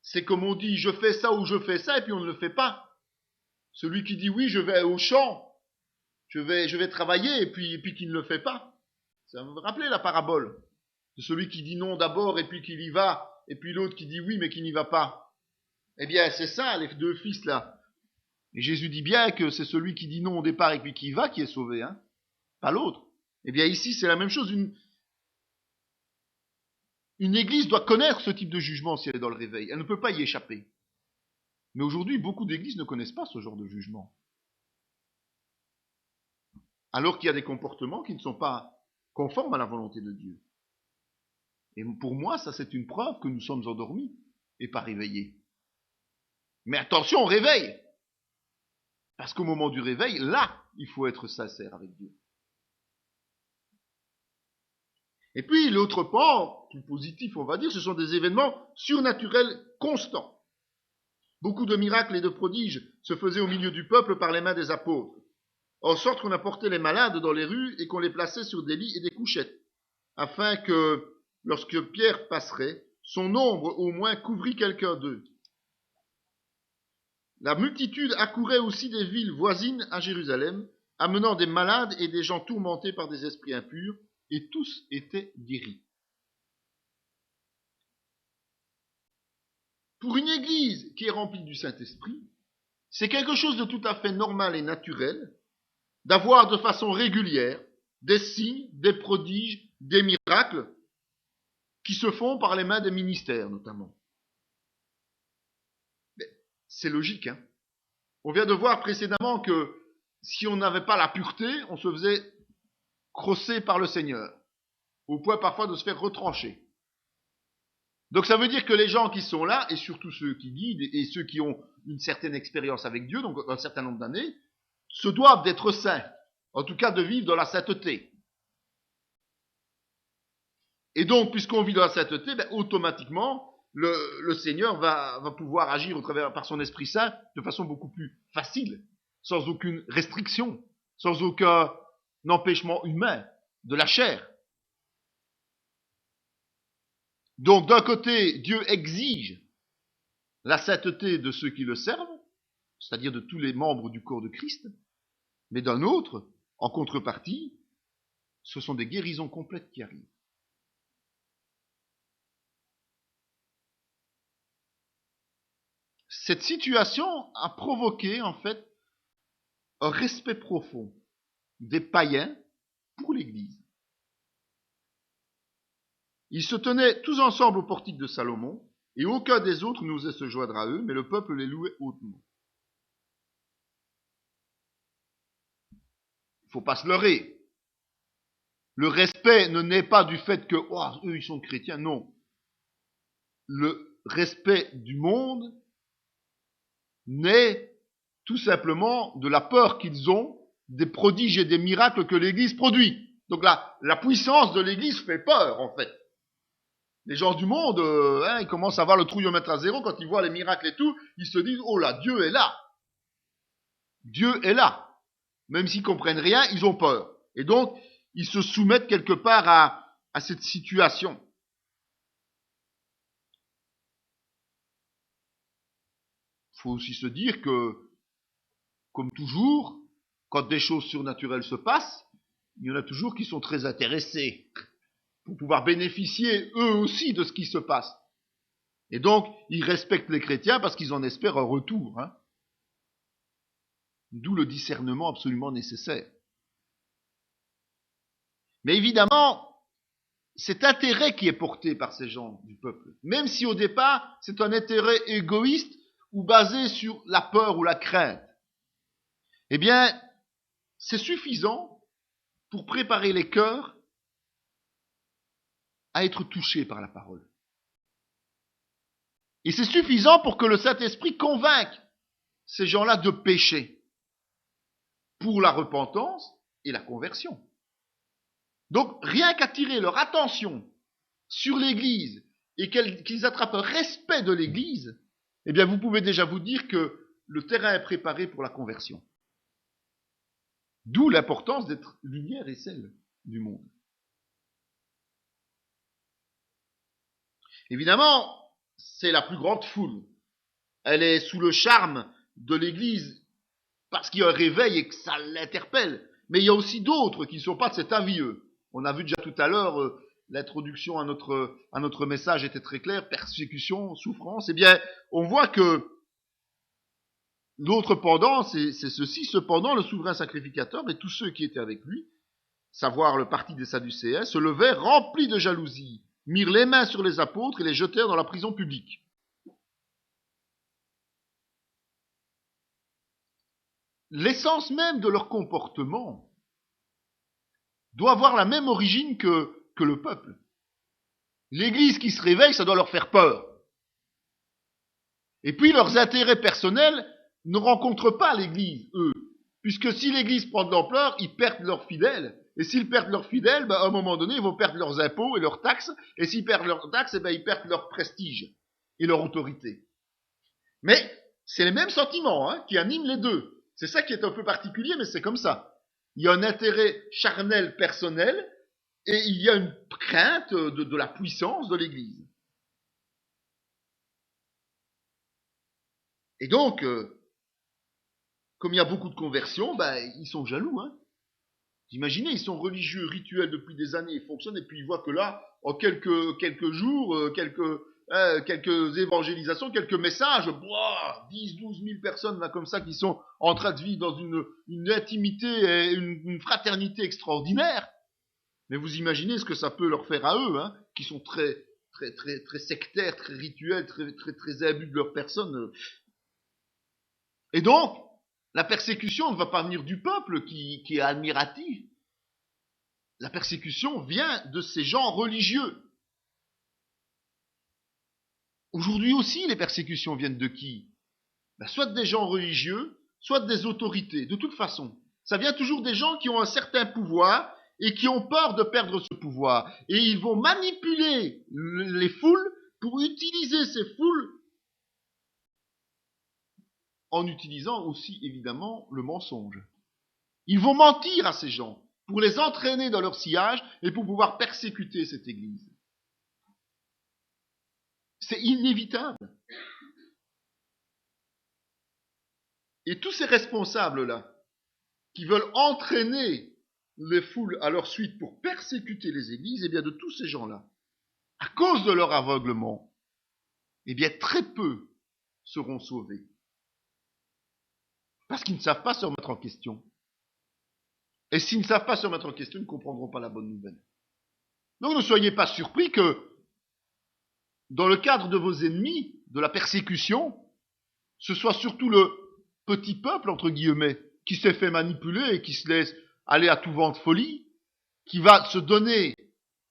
C'est comme on dit, je fais ça ou je fais ça, et puis on ne le fait pas. Celui qui dit oui, je vais au champ, je vais travailler, et puis qui ne le fait pas. Ça me rappelait la parabole de celui qui dit non d'abord, et puis qui y va, et puis l'autre qui dit oui, mais qui n'y va pas. Eh bien, c'est ça, les deux fils là. Et Jésus dit bien que c'est celui qui dit non au départ, et puis qui y va, qui est sauvé, hein, pas l'autre. Eh bien, ici, c'est la même chose. Une église doit connaître ce type de jugement si elle est dans le réveil. Elle ne peut pas y échapper. Mais aujourd'hui, beaucoup d'églises ne connaissent pas ce genre de jugement. Alors qu'il y a des comportements qui ne sont pas conformes à la volonté de Dieu. Et pour moi, ça c'est une preuve que nous sommes endormis et pas réveillés. Mais attention au réveil! Parce qu'au moment du réveil, là, il faut être sincère avec Dieu. Et puis l'autre pan, plus positif on va dire, ce sont des événements surnaturels constants. Beaucoup de miracles et de prodiges se faisaient au milieu du peuple par les mains des apôtres, en sorte qu'on apportait les malades dans les rues et qu'on les plaçait sur des lits et des couchettes, afin que, lorsque Pierre passerait, son ombre au moins couvrit quelqu'un d'eux. La multitude accourait aussi des villes voisines à Jérusalem, amenant des malades et des gens tourmentés par des esprits impurs, et tous étaient guéris. Pour une église qui est remplie du Saint-Esprit, c'est quelque chose de tout à fait normal et naturel d'avoir de façon régulière des signes, des prodiges, des miracles qui se font par les mains des ministères notamment. Mais c'est logique, hein. On vient de voir précédemment que si on n'avait pas la pureté, on se faisait crosser par le Seigneur, au point parfois de se faire retrancher. Donc ça veut dire que les gens qui sont là, et surtout ceux qui guident, et ceux qui ont une certaine expérience avec Dieu, donc un certain nombre d'années, se doivent d'être saints, en tout cas de vivre dans la sainteté. Et donc, puisqu'on vit dans la sainteté, automatiquement, le Seigneur va pouvoir agir par son Esprit Saint de façon beaucoup plus facile, sans aucune restriction, sans aucun empêchement humain de la chair. Donc d'un côté, Dieu exige la sainteté de ceux qui le servent, c'est-à-dire de tous les membres du corps de Christ, mais d'un autre, en contrepartie, ce sont des guérisons complètes qui arrivent. Cette situation a provoqué, en fait, un respect profond des païens pour l'Église. Ils se tenaient tous ensemble au portique de Salomon, et aucun des autres n'osait se joindre à eux, mais le peuple les louait hautement. Il ne faut pas se leurrer. Le respect ne naît pas du fait que eux ils sont chrétiens, non. Le respect du monde naît tout simplement de la peur qu'ils ont des prodiges et des miracles que l'Église produit. Donc la puissance de l'Église fait peur, en fait. Les gens du monde, ils commencent à avoir le trouillomètre à zéro quand ils voient les miracles et tout. Ils se disent, oh là, Dieu est là. Dieu est là. Même s'ils comprennent rien, ils ont peur. Et donc, ils se soumettent quelque part à cette situation. Il faut aussi se dire que, comme toujours, quand des choses surnaturelles se passent, il y en a toujours qui sont très intéressés pour pouvoir bénéficier eux aussi de ce qui se passe. Et donc, ils respectent les chrétiens parce qu'ils en espèrent un retour. D'où le discernement absolument nécessaire. Mais évidemment, cet intérêt qui est porté par ces gens du peuple, même si au départ, c'est un intérêt égoïste ou basé sur la peur ou la crainte, eh bien, c'est suffisant pour préparer les cœurs à être touchés par la parole. Et c'est suffisant pour que le Saint-Esprit convainque ces gens-là de pécher pour la repentance et la conversion. Donc, rien qu'attirer leur attention sur l'Église et qu'ils attrapent un respect de l'Église, eh bien, vous pouvez déjà vous dire que le terrain est préparé pour la conversion. D'où l'importance d'être lumière et sel du monde. Évidemment, c'est la plus grande foule. Elle est sous le charme de l'Église parce qu'il y a un réveil et que ça l'interpelle. Mais il y a aussi d'autres qui ne sont pas de cet avis. On a vu déjà tout à l'heure, l'introduction à notre message était très claire, persécution, souffrance. Eh bien, on voit que l'autre pendant, c'est ceci. Cependant, le souverain sacrificateur et tous ceux qui étaient avec lui, savoir le parti des Sadducéens, se levèrent remplis de jalousie, mirent les mains sur les apôtres et les jetèrent dans la prison publique. L'essence même de leur comportement doit avoir la même origine que le peuple. L'Église qui se réveille, ça doit leur faire peur. Et puis leurs intérêts personnels ne rencontrent pas l'Église, eux. Puisque si l'Église prend de l'ampleur, ils perdent leurs fidèles. Et s'ils perdent leurs fidèles, à un moment donné, ils vont perdre leurs impôts et leurs taxes. Et s'ils perdent leurs taxes, ils perdent leur prestige et leur autorité. Mais c'est les mêmes sentiments qui animent les deux. C'est ça qui est un peu particulier, mais c'est comme ça. Il y a un intérêt charnel personnel et il y a une crainte de la puissance de l'Église. Et donc, comme il y a beaucoup de conversions, ils sont jaloux. Vous imaginez, ils sont religieux, rituels depuis des années, ils fonctionnent, et puis ils voient que là, en quelques jours, quelques évangélisations, quelques messages, 10, 12 000 personnes là comme ça qui sont en train de vivre dans une intimité et une fraternité extraordinaire. Mais vous imaginez ce que ça peut leur faire à eux, qui sont très sectaires, très rituels, très imbus de leur personne. Et donc, la persécution ne va pas venir du peuple qui est admiratif. La persécution vient de ces gens religieux. Aujourd'hui aussi, les persécutions viennent de qui ? Soit des gens religieux, soit des autorités. De toute façon, ça vient toujours des gens qui ont un certain pouvoir et qui ont peur de perdre ce pouvoir. Et ils vont manipuler les foules pour utiliser ces foules en utilisant aussi évidemment le mensonge. Ils vont mentir à ces gens pour les entraîner dans leur sillage et pour pouvoir persécuter cette Église. C'est inévitable. Et tous ces responsables-là, qui veulent entraîner les foules à leur suite pour persécuter les églises, eh bien de tous ces gens-là, à cause de leur aveuglement, eh bien très peu seront sauvés. Parce qu'ils ne savent pas se remettre en question. Et s'ils ne savent pas se remettre en question, ils ne comprendront pas la bonne nouvelle. Donc ne soyez pas surpris que, dans le cadre de vos ennemis, de la persécution, ce soit surtout le petit peuple, entre guillemets, qui s'est fait manipuler et qui se laisse aller à tout vent de folie, qui va se donner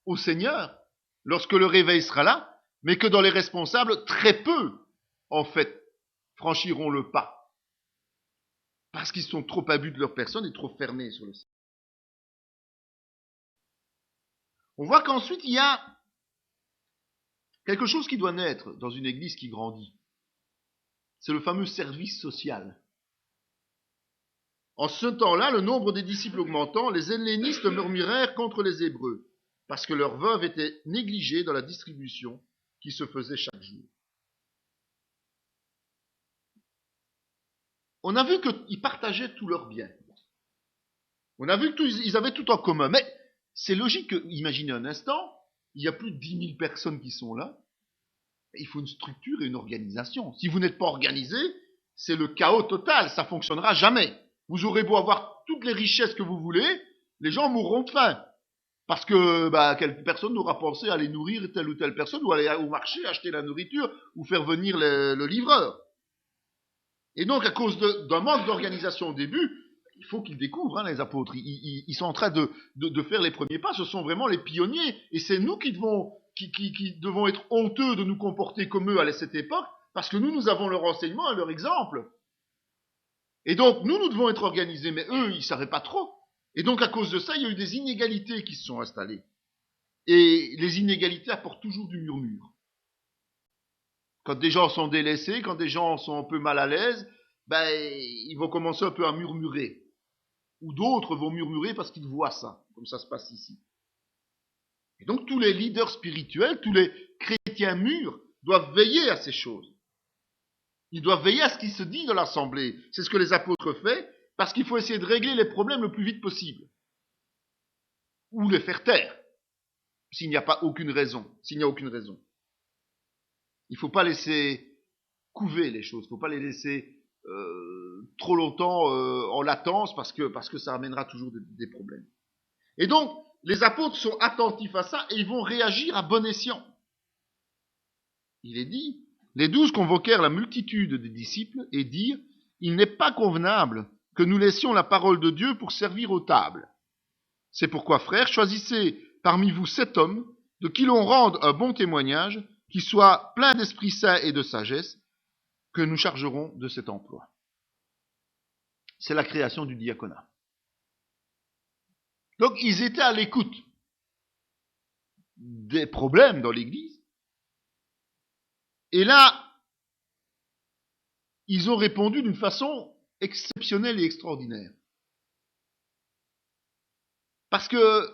au Seigneur lorsque le réveil sera là, mais que dans les responsables, très peu, en fait, franchiront le pas. Parce qu'ils sont trop abus de leur personne et trop fermés sur le Seigneur. On voit qu'ensuite, il y a quelque chose qui doit naître dans une église qui grandit. C'est le fameux service social. En ce temps-là, le nombre des disciples augmentant, les hellénistes murmurèrent contre les Hébreux, parce que leurs veuves étaient négligées dans la distribution qui se faisait chaque jour. On a vu qu'ils partageaient tous leurs biens. On a vu qu'ils avaient tout en commun. Mais c'est logique que, imaginez un instant, il y a plus de 10 000 personnes qui sont là. Il faut une structure et une organisation. Si vous n'êtes pas organisé, c'est le chaos total. Ça fonctionnera jamais. Vous aurez beau avoir toutes les richesses que vous voulez, les gens mourront de faim. Parce que quelques personnes n'aura pensé à aller nourrir telle ou telle personne, ou aller au marché acheter la nourriture, ou faire venir le livreur. Et donc, à cause d'un manque d'organisation au début, il faut qu'ils découvrent, les apôtres. Ils sont en train de faire les premiers pas. Ce sont vraiment les pionniers. Et c'est nous qui devons être honteux de nous comporter comme eux à cette époque, parce que nous avons leur enseignement et leur exemple. Et donc, nous devons être organisés, mais eux, ils ne savaient pas trop. Et donc, à cause de ça, il y a eu des inégalités qui se sont installées. Et les inégalités apportent toujours du murmure. Quand des gens sont délaissés, quand des gens sont un peu mal à l'aise, ils vont commencer un peu à murmurer. Ou d'autres vont murmurer parce qu'ils voient ça, comme ça se passe ici. Et donc, tous les leaders spirituels, tous les chrétiens mûrs doivent veiller à ces choses. Ils doivent veiller à ce qui se dit dans l'assemblée. C'est ce que les apôtres font, parce qu'il faut essayer de régler les problèmes le plus vite possible. Ou les faire taire, s'il n'y a pas aucune raison. Il ne faut pas laisser couver les choses, il ne faut pas les laisser trop longtemps en latence, parce que ça amènera toujours des problèmes. Et donc, les apôtres sont attentifs à ça, et ils vont réagir à bon escient. Il est dit, les 12 convoquèrent la multitude des disciples et dirent, il n'est pas convenable que nous laissions la parole de Dieu pour servir aux tables. C'est pourquoi, frères, choisissez parmi vous 7 hommes, de qui l'on rende un bon témoignage, qui soit plein d'Esprit Saint et de sagesse, que nous chargerons de cet emploi. C'est la création du diaconat. Donc, ils étaient à l'écoute des problèmes dans l'Église. Et là, ils ont répondu d'une façon exceptionnelle et extraordinaire. Parce que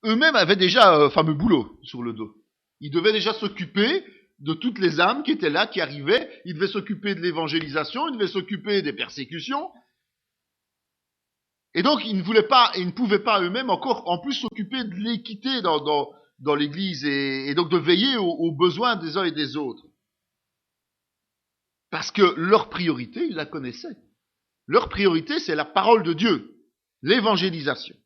eux-mêmes avaient déjà un fameux boulot sur le dos. Ils devaient déjà s'occuper de toutes les âmes qui étaient là, qui arrivaient. Ils devaient s'occuper de l'évangélisation, ils devaient s'occuper des persécutions. Et donc, ils ne pouvaient pas eux-mêmes encore, en plus, s'occuper de l'équité dans l'Église et donc de veiller aux besoins des uns et des autres. Parce que leur priorité, ils la connaissaient. Leur priorité, c'est la parole de Dieu, l'évangélisation.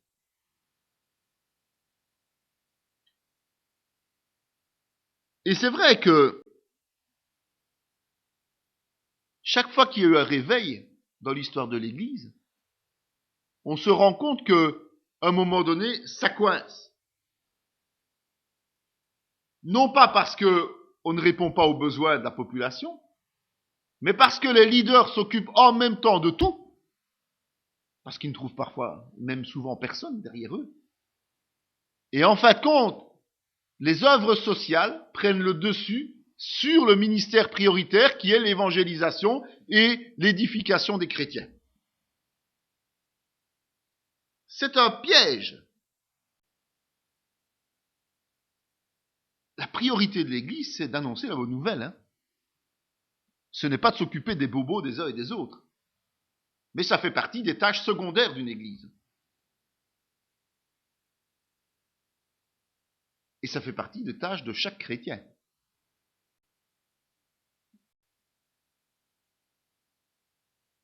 Et c'est vrai que chaque fois qu'il y a eu un réveil dans l'histoire de l'Église, on se rend compte qu'à un moment donné, ça coince. Non pas parce qu'on ne répond pas aux besoins de la population, mais parce que les leaders s'occupent en même temps de tout, parce qu'ils ne trouvent parfois, même souvent, personne derrière eux. Et en fin de compte, les œuvres sociales prennent le dessus sur le ministère prioritaire qui est l'évangélisation et l'édification des chrétiens. C'est un piège. La priorité de l'Église, c'est d'annoncer la bonne nouvelle. Ce n'est pas de s'occuper des bobos des uns et des autres. Mais ça fait partie des tâches secondaires d'une église. Et ça fait partie des tâches de chaque chrétien.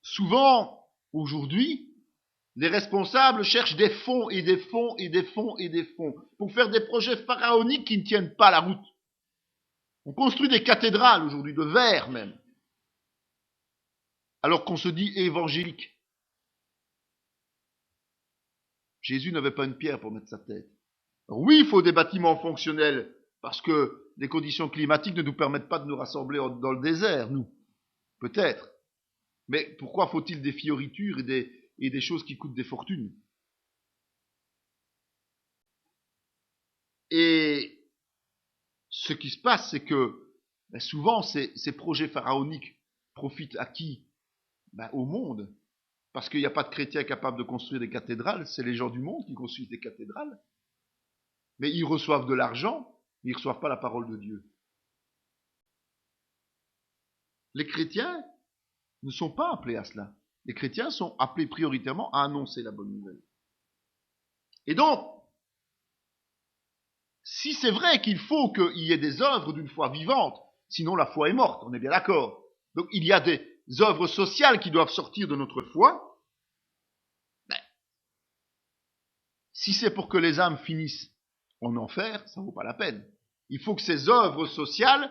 Souvent, aujourd'hui, les responsables cherchent des fonds et des fonds et des fonds et des fonds pour faire des projets pharaoniques qui ne tiennent pas la route. On construit des cathédrales aujourd'hui, de verre même, alors qu'on se dit évangélique. Jésus n'avait pas une pierre pour mettre sa tête. Alors oui, il faut des bâtiments fonctionnels, parce que les conditions climatiques ne nous permettent pas de nous rassembler dans le désert, nous. Peut-être. Mais pourquoi faut-il des fioritures et des choses qui coûtent des fortunes? Et ce qui se passe, c'est que souvent, ces projets pharaoniques profitent à qui? Au monde. Parce qu'il n'y a pas de chrétiens capables de construire des cathédrales, c'est les gens du monde qui construisent des cathédrales. Mais ils reçoivent de l'argent, mais ils ne reçoivent pas la parole de Dieu. Les chrétiens ne sont pas appelés à cela. Les chrétiens sont appelés prioritairement à annoncer la bonne nouvelle. Et donc, si c'est vrai qu'il faut qu'il y ait des œuvres d'une foi vivante, sinon la foi est morte, on est bien d'accord. Donc il y a des œuvres sociales qui doivent sortir de notre foi. Si c'est pour que les âmes finissent en enfer, ça ne vaut pas la peine. Il faut que ces œuvres sociales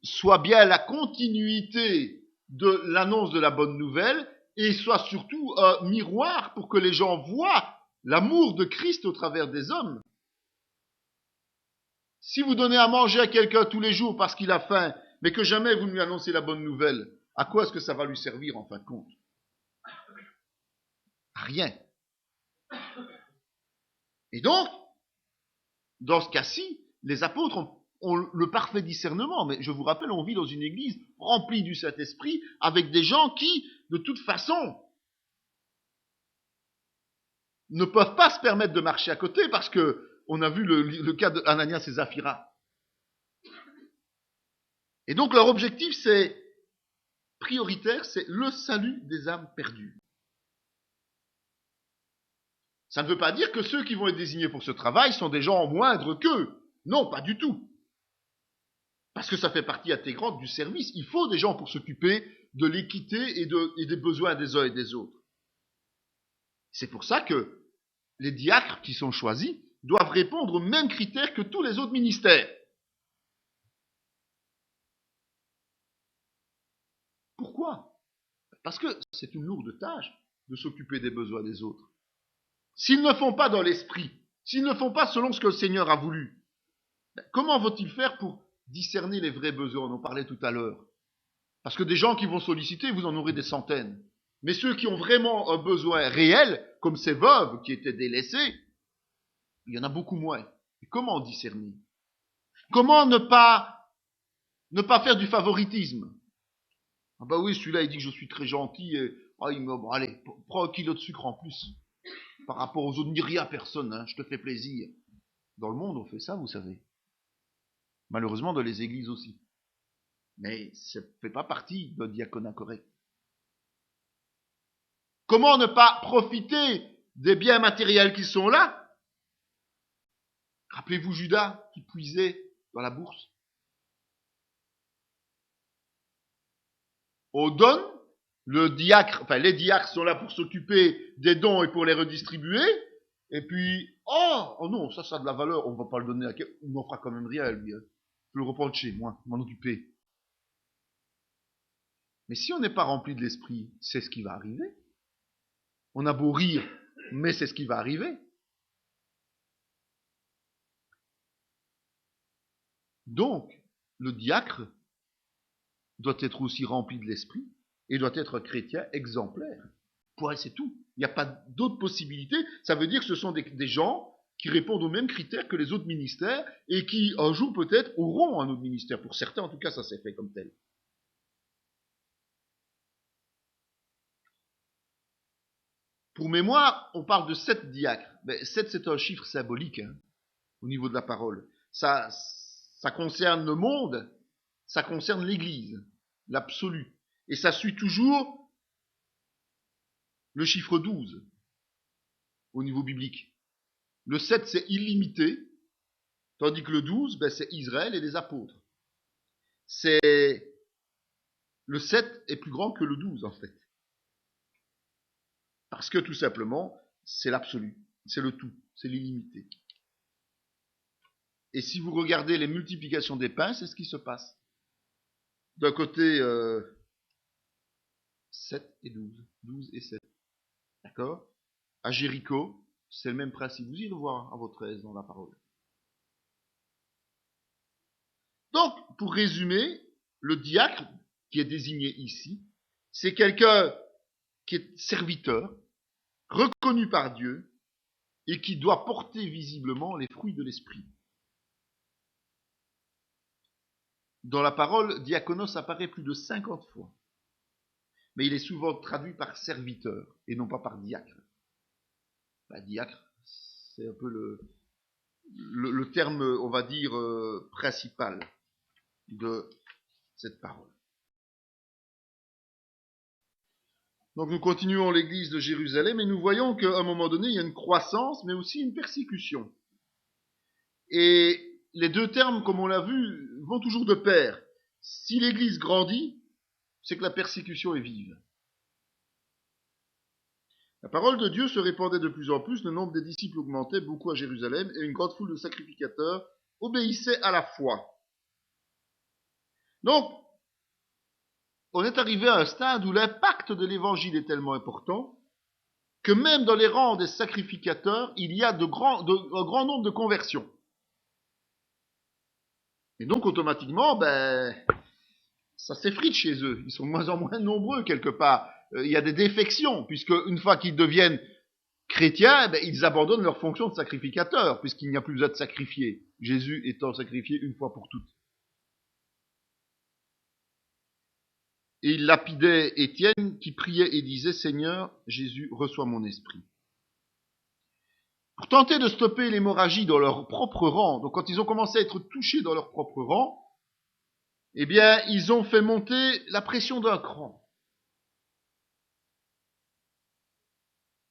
soient bien la continuité de l'annonce de la bonne nouvelle et soient surtout un miroir pour que les gens voient l'amour de Christ au travers des hommes. Si vous donnez à manger à quelqu'un tous les jours parce qu'il a faim, mais que jamais vous ne lui annoncez la bonne nouvelle, à quoi est-ce que ça va lui servir en fin de compte? Rien. Et donc, dans ce cas-ci, les apôtres ont le parfait discernement. Mais je vous rappelle, on vit dans une église remplie du Saint-Esprit avec des gens qui, de toute façon, ne peuvent pas se permettre de marcher à côté parce que on a vu le cas d'Ananias et Saphira. Et donc leur objectif, c'est prioritaire, c'est le salut des âmes perdues. Ça ne veut pas dire que ceux qui vont être désignés pour ce travail sont des gens moindres qu'eux. Non, pas du tout. Parce que ça fait partie intégrante du service. Il faut des gens pour s'occuper de l'équité et des besoins des uns et des autres. C'est pour ça que les diacres qui sont choisis doivent répondre aux mêmes critères que tous les autres ministères. Pourquoi? Parce que c'est une lourde tâche de s'occuper des besoins des autres. S'ils ne font pas dans l'esprit, s'ils ne font pas selon ce que le Seigneur a voulu, comment vont-ils faire pour discerner les vrais besoins? On en parlait tout à l'heure. Parce que des gens qui vont solliciter, vous en aurez des centaines. Mais ceux qui ont vraiment un besoin réel, comme ces veuves qui étaient délaissées, il y en a beaucoup moins. Et comment discerner? Comment ne pas faire du favoritisme? Ah bah oui, celui-là il dit que je suis très gentil et bon, allez, prends un kilo de sucre en plus. Par rapport aux autres, ne dis rien à personne, hein, je te fais plaisir. Dans le monde, on fait ça, vous savez. Malheureusement, dans les églises aussi. Mais ça ne fait pas partie d'un diaconat correct. Comment ne pas profiter des biens matériels qui sont là? Rappelez-vous Judas qui puisait dans la bourse. On donne, les diacres sont là pour s'occuper des dons et pour les redistribuer. Et puis, oh non, ça a de la valeur, on ne va pas le donner à quelqu'un, on n'en fera quand même rien à lui. Hein. Je peux le reprendre chez moi, m'en occuper. Mais si on n'est pas rempli de l'esprit, c'est ce qui va arriver. On a beau rire, mais c'est ce qui va arriver. Donc, le diacre doit être aussi rempli de l'esprit et doit être un chrétien exemplaire. Point, c'est tout. Il n'y a pas d'autre possibilité. Ça veut dire que ce sont des gens qui répondent aux mêmes critères que les autres ministères et qui, un jour peut-être, auront un autre ministère. Pour certains, en tout cas, ça s'est fait comme tel. Pour mémoire, on parle de 7 diacres. Mais 7, c'est un chiffre symbolique hein, au niveau de la parole. Ça concerne le monde, ça concerne l'Église, l'absolu. Et ça suit toujours le chiffre 12 au niveau biblique. Le 7, c'est illimité, tandis que le 12, c'est Israël et les apôtres. Le 7 est plus grand que le 12, en fait. Parce que, tout simplement, c'est l'absolu, c'est le tout, c'est l'illimité. Et si vous regardez les multiplications des pains, c'est ce qui se passe. D'un côté, 7 et 12, 12 et 7. D'accord? À Jéricho, c'est le même principe. Vous irez voir à votre aise dans la parole. Donc, pour résumer, le diacre, qui est désigné ici, c'est quelqu'un qui est serviteur, reconnu par Dieu, et qui doit porter visiblement les fruits de l'esprit. Dans la parole, diaconos apparaît plus de 50 fois. Mais il est souvent traduit par serviteur, et non pas par diacre. Diacre, c'est un peu le terme, on va dire, principal de cette parole. Donc nous continuons l'église de Jérusalem et nous voyons qu'à un moment donné, il y a une croissance, mais aussi une persécution. Et les deux termes, comme on l'a vu, vont toujours de pair. Si l'église grandit, c'est que la persécution est vive. La parole de Dieu se répandait de plus en plus, le nombre des disciples augmentait beaucoup à Jérusalem, et une grande foule de sacrificateurs obéissait à la foi. Donc, on est arrivé à un stade où l'impact de l'évangile est tellement important que même dans les rangs des sacrificateurs, il y a un grand nombre de conversions. Et donc, automatiquement, ça s'effrite chez eux. Ils sont de moins en moins nombreux, quelque part. Il y a des défections, puisque une fois qu'ils deviennent chrétiens, ils abandonnent leur fonction de sacrificateur, puisqu'il n'y a plus besoin de sacrifier. Jésus étant sacrifié une fois pour toutes. Et il lapidait Étienne, qui priait et disait, Seigneur, Jésus, reçois mon esprit. Pour tenter de stopper l'hémorragie dans leur propre rang, donc quand ils ont commencé à être touchés dans leur propre rang, eh bien, ils ont fait monter la pression d'un cran.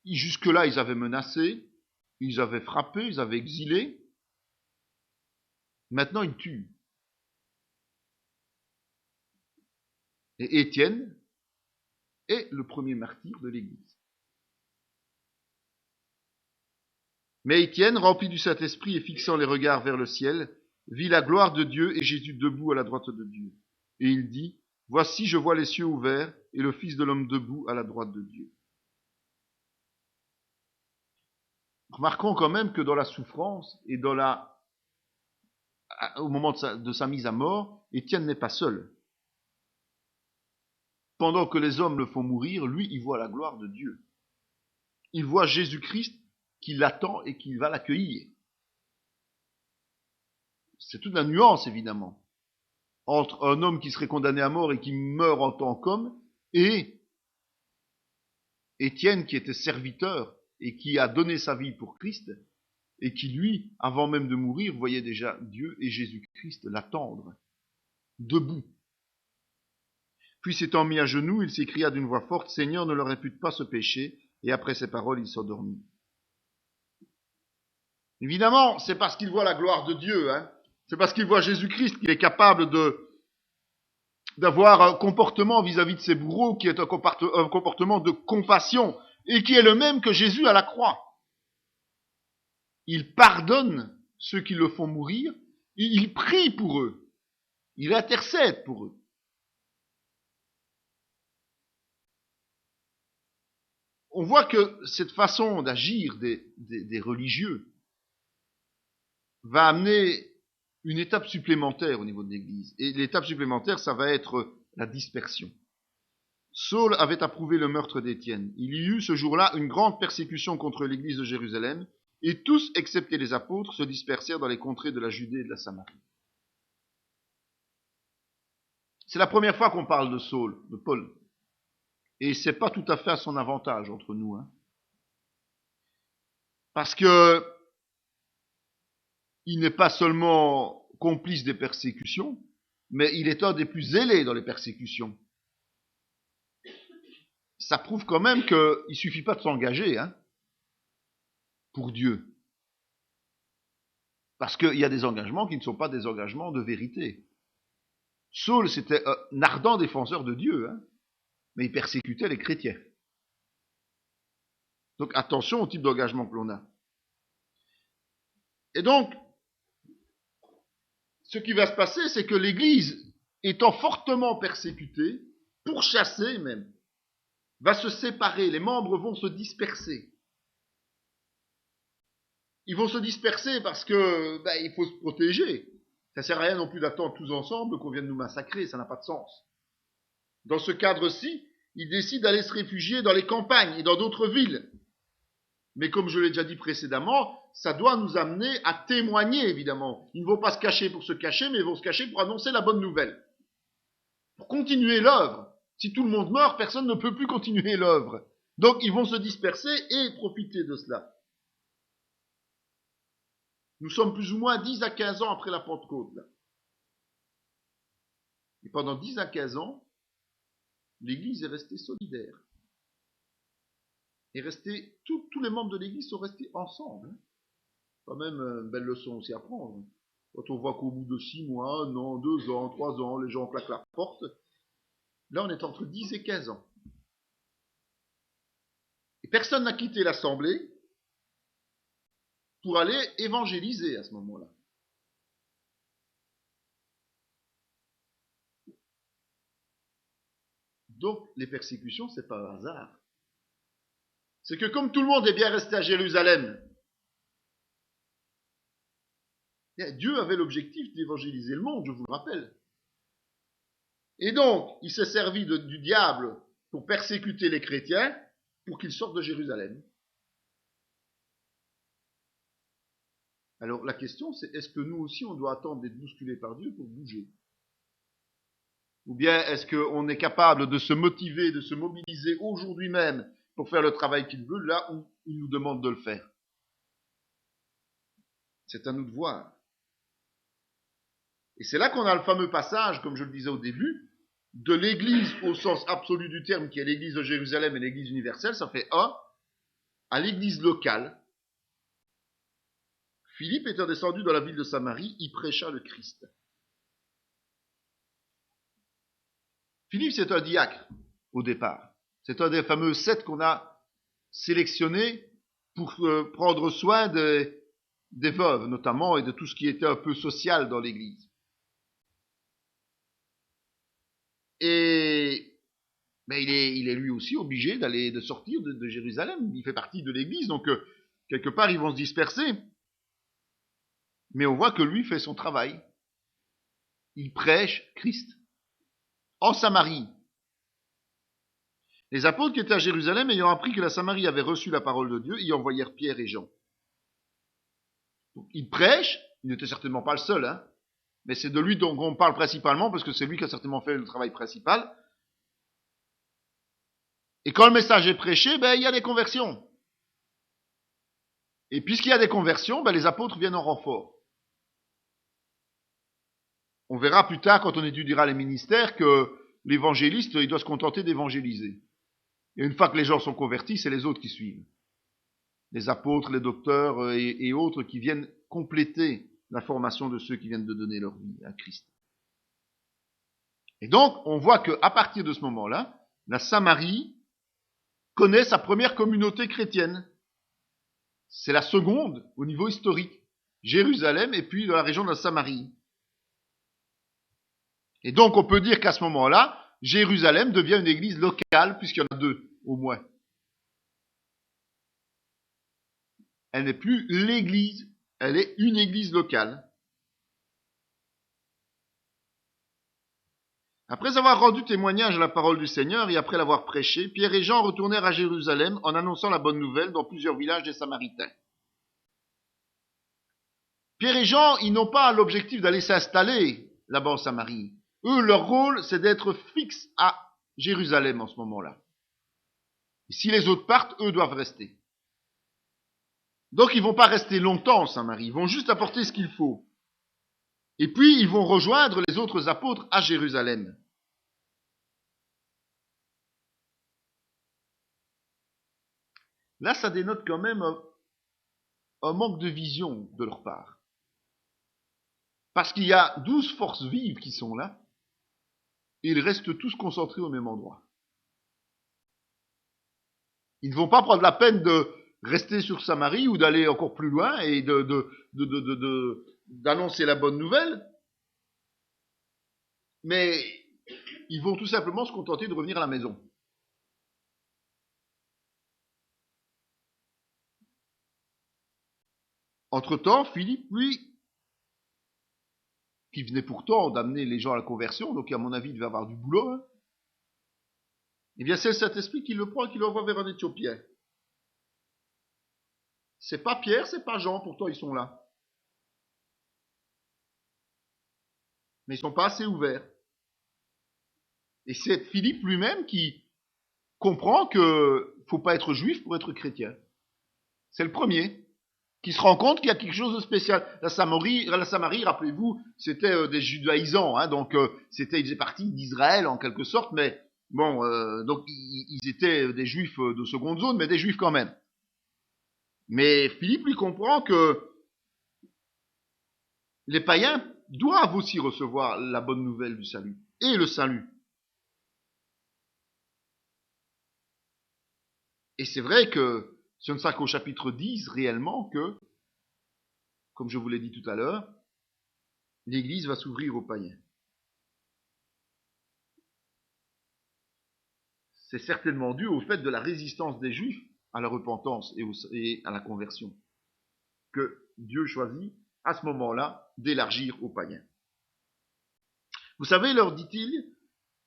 Jusque-là, ils avaient menacé, ils avaient frappé, ils avaient exilé. Maintenant, ils tuent. Et Étienne est le premier martyr de l'Église. Mais Étienne, rempli du Saint-Esprit et fixant les regards vers le ciel, vit la gloire de Dieu et Jésus debout à la droite de Dieu. Et il dit, voici, je vois les cieux ouverts et le Fils de l'homme debout à la droite de Dieu. Remarquons quand même que dans la souffrance et au moment de sa mise à mort, Étienne n'est pas seul. Pendant que les hommes le font mourir, lui, il voit la gloire de Dieu. Il voit Jésus-Christ qui l'attend et qui va l'accueillir. C'est toute la nuance, évidemment, entre un homme qui serait condamné à mort et qui meurt en tant qu'homme, et Étienne qui était serviteur et qui a donné sa vie pour Christ, et qui, lui, avant même de mourir, voyait déjà Dieu et Jésus-Christ l'attendre, debout. Puis s'étant mis à genoux, il s'écria d'une voix forte, Seigneur, ne leur répute pas ce péché, et après ces paroles, il s'endormit. Évidemment, c'est parce qu'il voit la gloire de Dieu, c'est parce qu'il voit Jésus-Christ qu'il est capable d'avoir un comportement vis-à-vis de ses bourreaux qui est un comportement de compassion, et qui est le même que Jésus à la croix. Il pardonne ceux qui le font mourir, il prie pour eux, il intercède pour eux. On voit que cette façon d'agir des religieux va amener une étape supplémentaire au niveau de l'Église. Et l'étape supplémentaire, ça va être la dispersion. Saul avait approuvé le meurtre d'Étienne. Il y eut ce jour-là une grande persécution contre l'Église de Jérusalem, et tous, excepté les apôtres, se dispersèrent dans les contrées de la Judée et de la Samarie. C'est la première fois qu'on parle de Saul, de Paul. Et c'est pas tout à fait à son avantage entre nous, Parce que il n'est pas seulement complice des persécutions, mais il est un des plus zélés dans les persécutions. ça prouve quand même qu'il suffit pas de s'engager pour Dieu. Parce qu'il y a des engagements qui ne sont pas des engagements de vérité. Saul, c'était un ardent défenseur de Dieu, mais il persécutait les chrétiens. Donc attention au type d'engagement que l'on a. Et donc, ce qui va se passer, c'est que l'Église, étant fortement persécutée, pourchassée même, va se séparer, les membres vont se disperser. Ils vont se disperser parce que il faut se protéger. Ça sert à rien non plus d'attendre tous ensemble qu'on vienne nous massacrer, ça n'a pas de sens. Dans ce cadre-ci, ils décident d'aller se réfugier dans les campagnes et dans d'autres villes. Mais comme je l'ai déjà dit précédemment, ça doit nous amener à témoigner, évidemment. Ils ne vont pas se cacher pour se cacher, mais ils vont se cacher pour annoncer la bonne nouvelle. Pour continuer l'œuvre. Si tout le monde meurt, personne ne peut plus continuer l'œuvre. Donc ils vont se disperser et profiter de cela. Nous sommes plus ou moins 10 à 15 ans après la Pentecôte. Là. Et pendant 10 à 15 ans, l'Église est restée solidaire. Et tous les membres de l'Église sont restés ensemble. Quand même une belle leçon aussi à prendre. Quand on voit qu'au bout de 6 mois, 1 an, 2 ans, 3 ans, les gens claquent la porte. Là, on est entre 10 et 15 ans. Et personne n'a quitté l'Assemblée pour aller évangéliser à ce moment-là. Donc, les persécutions, c'est pas un hasard. C'est que comme tout le monde est bien resté à Jérusalem, Dieu avait l'objectif d'évangéliser le monde, je vous le rappelle. Et donc, il s'est servi du diable pour persécuter les chrétiens, pour qu'ils sortent de Jérusalem. Alors, la question, c'est est-ce que nous aussi, on doit attendre d'être bousculés par Dieu pour bouger? Ou bien est-ce qu'on est capable de se motiver, de se mobiliser aujourd'hui même pour faire le travail qu'il veut, là où il nous demande de le faire? C'est à nous de voir. Et c'est là qu'on a le fameux passage, comme je le disais au début, de l'Église au sens absolu du terme, qui est l'Église de Jérusalem et l'Église universelle, ça fait un, à l'Église locale. Philippe étant descendu dans la ville de Samarie, il prêcha le Christ. Philippe, c'est un diacre, au départ. C'est un des fameux 7 qu'on a sélectionnés pour prendre soin des veuves, notamment, et de tout ce qui était un peu social dans l'Église. Et il est lui aussi obligé de sortir de Jérusalem. Il fait partie de l'Église, donc quelque part, ils vont se disperser. Mais on voit que lui fait son travail. Il prêche Christ. En Samarie. Les apôtres qui étaient à Jérusalem, ayant appris que la Samarie avait reçu la parole de Dieu, y envoyèrent Pierre et Jean. Donc, il prêche, il n'était certainement pas le seul, mais c'est de lui dont on parle principalement, parce que c'est lui qui a certainement fait le travail principal. Et quand le message est prêché, il y a des conversions. Et puisqu'il y a des conversions, les apôtres viennent en renfort. On verra plus tard, quand on étudiera les ministères, que l'évangéliste, il doit se contenter d'évangéliser. Et une fois que les gens sont convertis, c'est les autres qui suivent. Les apôtres, les docteurs et autres qui viennent compléter la formation de ceux qui viennent de donner leur vie à Christ. Et donc, on voit qu'à partir de ce moment-là, la Samarie connaît sa première communauté chrétienne. C'est la seconde au niveau historique. Jérusalem et puis dans la région de la Samarie. Et donc, on peut dire qu'à ce moment-là, Jérusalem devient une église locale, puisqu'il y en a 2, au moins. Elle n'est plus l'église, elle est une église locale. Après avoir rendu témoignage à la parole du Seigneur et après l'avoir prêché, Pierre et Jean retournèrent à Jérusalem en annonçant la bonne nouvelle dans plusieurs villages des Samaritains. Pierre et Jean, ils n'ont pas l'objectif d'aller s'installer là-bas en Samarie. Eux, leur rôle, c'est d'être fixes à Jérusalem en ce moment-là. Et si les autres partent, eux doivent rester. Donc ils vont pas rester longtemps en Samarie, ils vont juste apporter ce qu'il faut. Et puis ils vont rejoindre les autres apôtres à Jérusalem. Là, ça dénote quand même un manque de vision de leur part. Parce qu'il y a 12 forces vives qui sont là, et ils restent tous concentrés au même endroit. Ils ne vont pas prendre la peine de rester sur Samarie ou d'aller encore plus loin et d'annoncer la bonne nouvelle, mais ils vont tout simplement se contenter de revenir à la maison. Entre-temps, Philippe, lui, qui venait pourtant d'amener les gens à la conversion, donc à mon avis, il devait avoir du boulot, hein, eh bien, c'est le Saint-Esprit qui le prend et qui l'envoie vers un Éthiopien. C'est pas Pierre, c'est pas Jean, pourtant ils sont là. Mais ils sont pas assez ouverts. Et c'est Philippe lui-même qui comprend que faut pas être juif pour être chrétien. C'est le premier qui se rend compte qu'il y a quelque chose de spécial. La Samarie, rappelez-vous, c'était des judaïsants, hein, donc ils faisaient partie d'Israël en quelque sorte, mais bon, donc ils étaient des juifs de seconde zone, mais des juifs quand même. Mais Philippe lui comprend que les païens doivent aussi recevoir la bonne nouvelle du salut et le salut. Et c'est vrai que ce ne sera qu'au chapitre 10 réellement que, comme je vous l'ai dit tout à l'heure, l'Église va s'ouvrir aux païens. C'est certainement dû au fait de la résistance des Juifs à la repentance et à la conversion, que Dieu choisit à ce moment-là d'élargir aux païens. Vous savez, leur dit-il,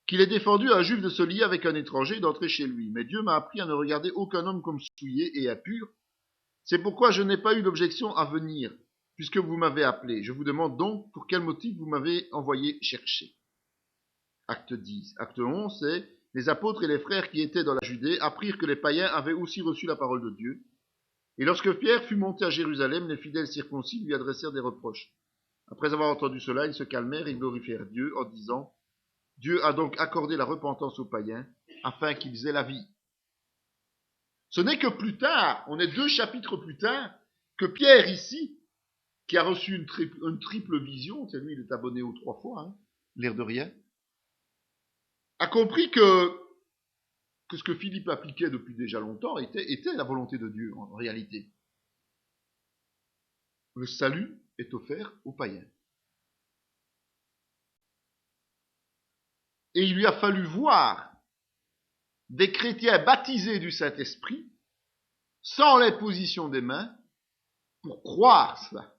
qu'il est défendu à un Juif de se lier avec un étranger et d'entrer chez lui. Mais Dieu m'a appris à ne regarder aucun homme comme souillé et impur. C'est pourquoi je n'ai pas eu d'objection à venir, puisque vous m'avez appelé. Je vous demande donc pour quel motif vous m'avez envoyé chercher. Acte 10. Acte 11, c'est les apôtres et les frères qui étaient dans la Judée apprirent que les païens avaient aussi reçu la parole de Dieu. Et lorsque Pierre fut monté à Jérusalem, les fidèles circoncis lui adressèrent des reproches. Après avoir entendu cela, ils se calmèrent et glorifièrent Dieu en disant: Dieu a donc accordé la repentance aux païens afin qu'ils aient la vie. Ce n'est que plus tard, on est 2 chapitres plus tard, que Pierre ici, qui a reçu une triple vision, c'est lui, il est abonné aux 3 fois, hein, l'air de rien, a compris que ce que Philippe appliquait depuis déjà longtemps était la volonté de Dieu en réalité. Le salut est offert aux païens. Et il lui a fallu voir des chrétiens baptisés du Saint-Esprit sans l'imposition des mains pour croire cela.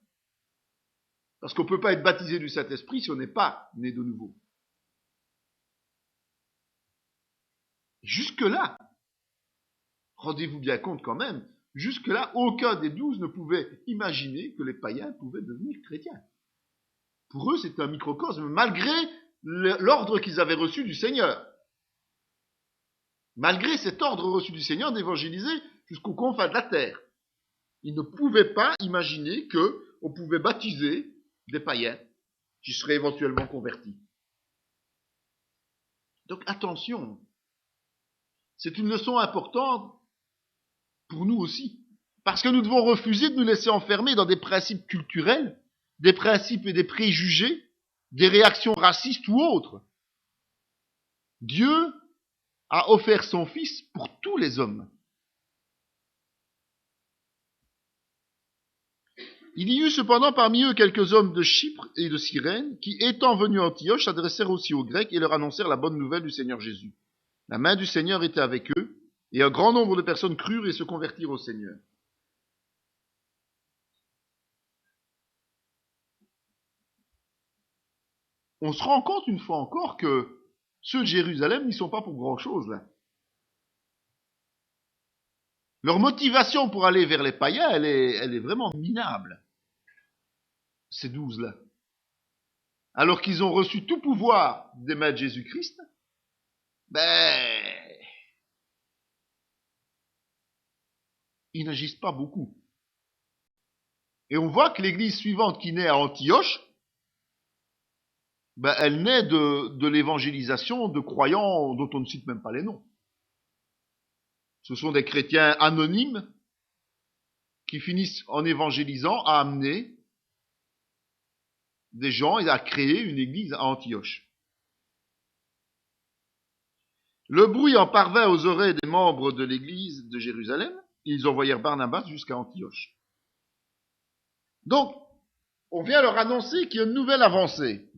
Parce qu'on ne peut pas être baptisé du Saint-Esprit si on n'est pas né de nouveau. Jusque-là, rendez-vous bien compte quand même, jusque-là, aucun des 12 ne pouvait imaginer que les païens pouvaient devenir chrétiens. Pour eux, c'était un microcosme, malgré l'ordre qu'ils avaient reçu du Seigneur. Malgré cet ordre reçu du Seigneur d'évangéliser jusqu'aux confins de la terre. Ils ne pouvaient pas imaginer qu'on pouvait baptiser des païens qui seraient éventuellement convertis. Donc attention, c'est une leçon importante pour nous aussi. Parce que nous devons refuser de nous laisser enfermer dans des principes culturels, des principes et des préjugés, des réactions racistes ou autres. Dieu a offert son Fils pour tous les hommes. Il y eut cependant parmi eux quelques hommes de Chypre et de Cyrène qui, étant venus à Antioche, s'adressèrent aussi aux Grecs et leur annoncèrent la bonne nouvelle du Seigneur Jésus. La main du Seigneur était avec eux, et un grand nombre de personnes crurent et se convertirent au Seigneur. On se rend compte une fois encore que ceux de Jérusalem n'y sont pas pour grand-chose là. Leur motivation pour aller vers les païens, elle est vraiment minable. Ces 12-là. Alors qu'ils ont reçu tout pouvoir des mains de Jésus-Christ, ils n'agissent pas beaucoup. Et on voit que l'église suivante qui naît à Antioche, elle naît de l'évangélisation de croyants dont on ne cite même pas les noms. Ce sont des chrétiens anonymes qui finissent en évangélisant à amener des gens et à créer une église à Antioche. Le bruit en parvint aux oreilles des membres de l'église de Jérusalem. Ils envoyèrent Barnabas jusqu'à Antioche. Donc, on vient leur annoncer qu'il y a une nouvelle avancée.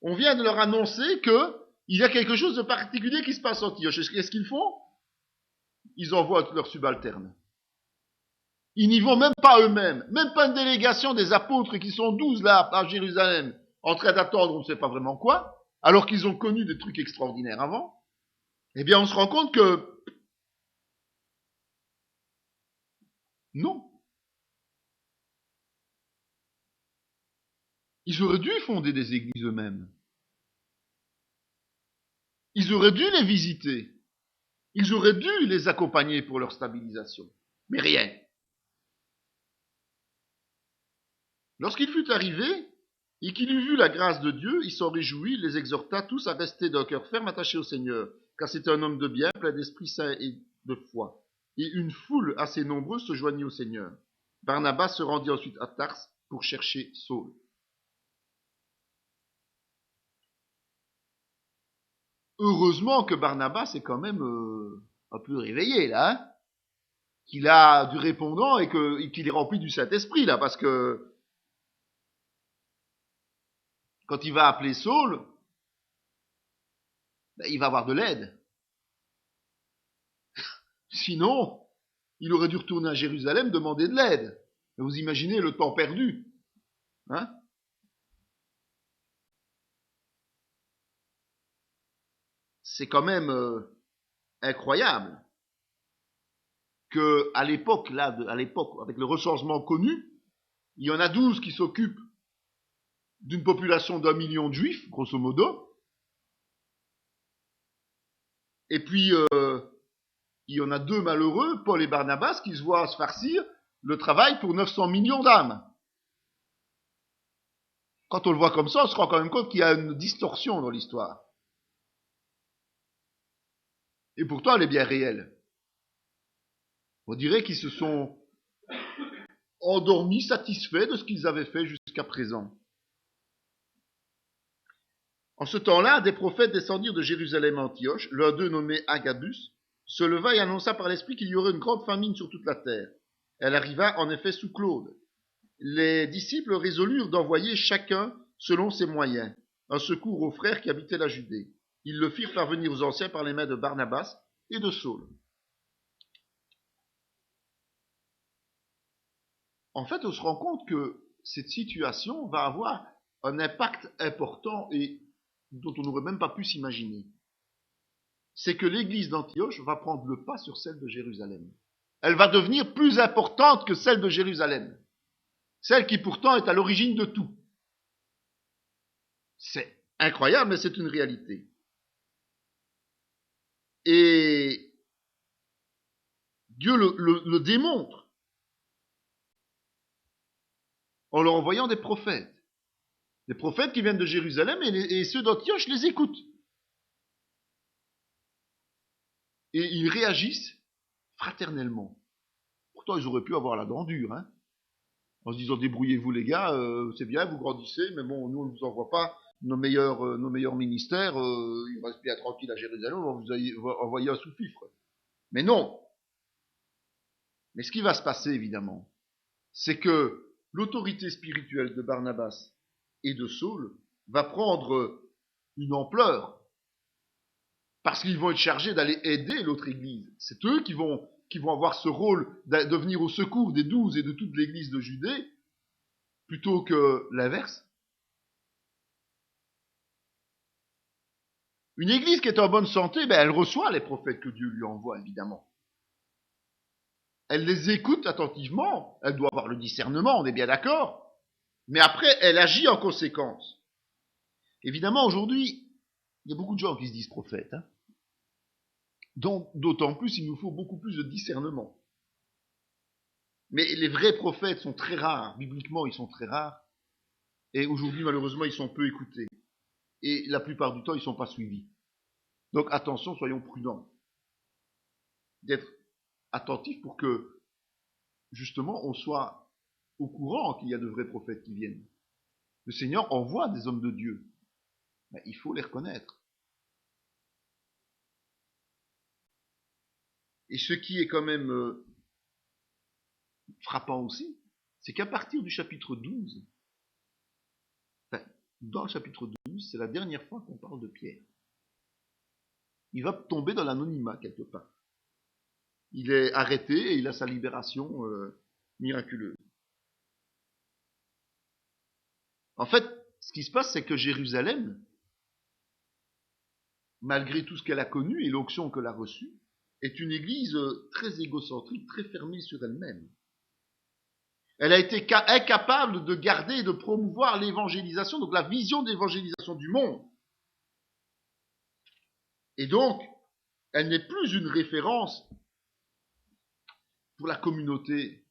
On vient de leur annoncer qu'il y a quelque chose de particulier qui se passe à Antioche. Qu'est-ce qu'ils font? Ils envoient leurs subalternes. Ils n'y vont même pas eux-mêmes. Même pas une délégation des apôtres qui sont 12 là à Jérusalem, en train d'attendre on ne sait pas vraiment quoi, alors qu'ils ont connu des trucs extraordinaires avant. Eh bien, on se rend compte que non. Ils auraient dû fonder des églises eux-mêmes. Ils auraient dû les visiter. Ils auraient dû les accompagner pour leur stabilisation. Mais rien. Lorsqu'il fut arrivé, et qu'il eut vu la grâce de Dieu, il s'en réjouit, les exhorta tous à rester d'un cœur ferme attaché au Seigneur, car c'était un homme de bien, plein d'esprit saint et de foi. Et une foule assez nombreuse se joignit au Seigneur. Barnabas se rendit ensuite à Tars pour chercher Saul. Heureusement que Barnabas est quand même un peu réveillé là, hein, qu'il a du répondant et qu'il est rempli du Saint-Esprit là, parce que quand il va appeler Saul, ben, il va avoir de l'aide. Sinon, il aurait dû retourner à Jérusalem demander de l'aide. Vous imaginez le temps perdu, hein? C'est quand même incroyable que à l'époque avec le recensement connu, il y en a 12 qui s'occupent d'une population d'1 million de juifs, grosso modo. Et puis il y en a 2 malheureux, Paul et Barnabas, qui se voient se farcir le travail pour 900 millions d'âmes. Quand on le voit comme ça, on se rend quand même compte qu'il y a une distorsion dans l'histoire. Et pourtant, elle est bien réelle. On dirait qu'ils se sont endormis, satisfaits de ce qu'ils avaient fait jusqu'à présent. En ce temps-là, des prophètes descendirent de Jérusalem à Antioche. L'un d'eux, nommé Agabus, se leva et annonça par l'Esprit qu'il y aurait une grande famine sur toute la terre. Elle arriva en effet sous Claude. Les disciples résolurent d'envoyer chacun, selon ses moyens, un secours aux frères qui habitaient la Judée. Ils le firent parvenir aux anciens par les mains de Barnabas et de Saul. En fait, on se rend compte que cette situation va avoir un impact important et dont on n'aurait même pas pu s'imaginer. C'est que l'église d'Antioche va prendre le pas sur celle de Jérusalem. Elle va devenir plus importante que celle de Jérusalem. Celle qui pourtant est à l'origine de tout. C'est incroyable, mais c'est une réalité. Et Dieu le démontre en leur envoyant des prophètes. Des prophètes qui viennent de Jérusalem et ceux d'Antioche les écoutent. Et ils réagissent fraternellement. Pourtant, ils auraient pu avoir la dent dure, hein, en se disant débrouillez-vous les gars, c'est bien, vous grandissez, mais bon, nous on ne vous envoie pas nos meilleurs ministères, ils restent bien tranquilles à Jérusalem, on va vous envoyer un sous-fifre. Mais non. Mais ce qui va se passer, évidemment, c'est que l'autorité spirituelle de Barnabas et de Saul va prendre une ampleur, parce qu'ils vont être chargés d'aller aider l'autre église. C'est eux qui vont avoir ce rôle de venir au secours des 12 et de toute l'église de Judée, plutôt que l'inverse. Une église qui est en bonne santé, ben, elle reçoit les prophètes que Dieu lui envoie, évidemment. Elle les écoute attentivement, elle doit avoir le discernement, on est bien d'accord, mais après, elle agit en conséquence. Évidemment, aujourd'hui, il y a beaucoup de gens qui se disent prophètes, hein. Donc, d'autant plus, il nous faut beaucoup plus de discernement. Mais les vrais prophètes sont très rares, bibliquement, ils sont très rares, et aujourd'hui, malheureusement, ils sont peu écoutés. Et la plupart du temps, ils ne sont pas suivis. Donc attention, soyons prudents. d'être attentif pour que, justement, on soit au courant qu'il y a de vrais prophètes qui viennent. Le Seigneur envoie des hommes de Dieu. Mais il faut les reconnaître. Et ce qui est quand même frappant aussi, c'est qu'à partir du chapitre 12, dans le chapitre 12, c'est la dernière fois qu'on parle de Pierre. Il va tomber dans l'anonymat quelque part. Il est arrêté et il a sa libération miraculeuse. En fait, ce qui se passe, c'est que Jérusalem, malgré tout ce qu'elle a connu et l'onction qu'elle a reçue, est une église très égocentrique, très fermée sur elle-même. Elle a été incapable de garder et de promouvoir l'évangélisation, donc la vision d'évangélisation du monde. Et donc, elle n'est plus une référence pour la communauté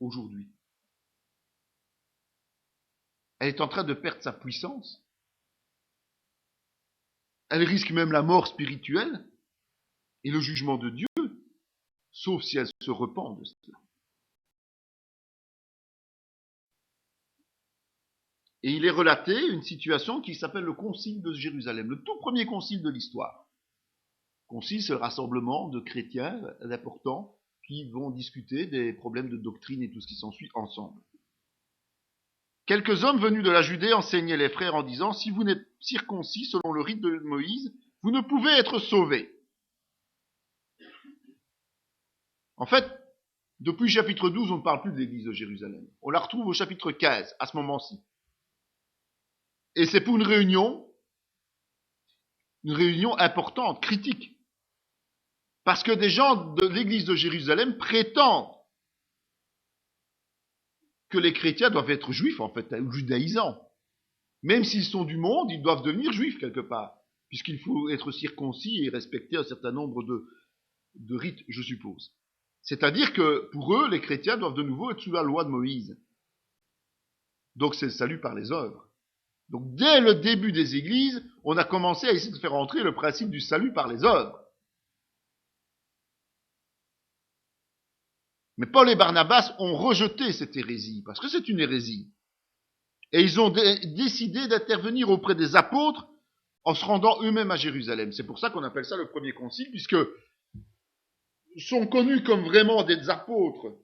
aujourd'hui. Elle est en train de perdre sa puissance. Elle risque même la mort spirituelle et le jugement de Dieu, sauf si elle se repent de cela. Et il est relaté une situation qui s'appelle le concile de Jérusalem, le tout premier concile de l'histoire. Le concile, c'est le rassemblement de chrétiens importants qui vont discuter des problèmes de doctrine et tout ce qui s'ensuit ensemble. Quelques hommes venus de la Judée enseignaient les frères en disant « Si vous n'êtes circoncis selon le rite de Moïse, vous ne pouvez être sauvés. » En fait, depuis le chapitre 12, on ne parle plus de l'église de Jérusalem. On la retrouve au chapitre 15, à ce moment-ci. Et c'est pour une réunion importante, critique. Parce que des gens de l'église de Jérusalem prétendent que les chrétiens doivent être juifs, en fait, ou judaïsants. Même s'ils sont du monde, ils doivent devenir juifs quelque part, puisqu'il faut être circoncis et respecter un certain nombre de rites, je suppose. C'est-à-dire que, pour eux, les chrétiens doivent de nouveau être sous la loi de Moïse. Donc c'est le salut par les œuvres. Donc dès le début des églises, on a commencé à essayer de faire entrer le principe du salut par les œuvres. Mais Paul et Barnabas ont rejeté cette hérésie, parce que c'est une hérésie. Et ils ont décidé d'intervenir auprès des apôtres en se rendant eux-mêmes à Jérusalem. C'est pour ça qu'on appelle ça le premier concile, puisque sont connus comme vraiment des apôtres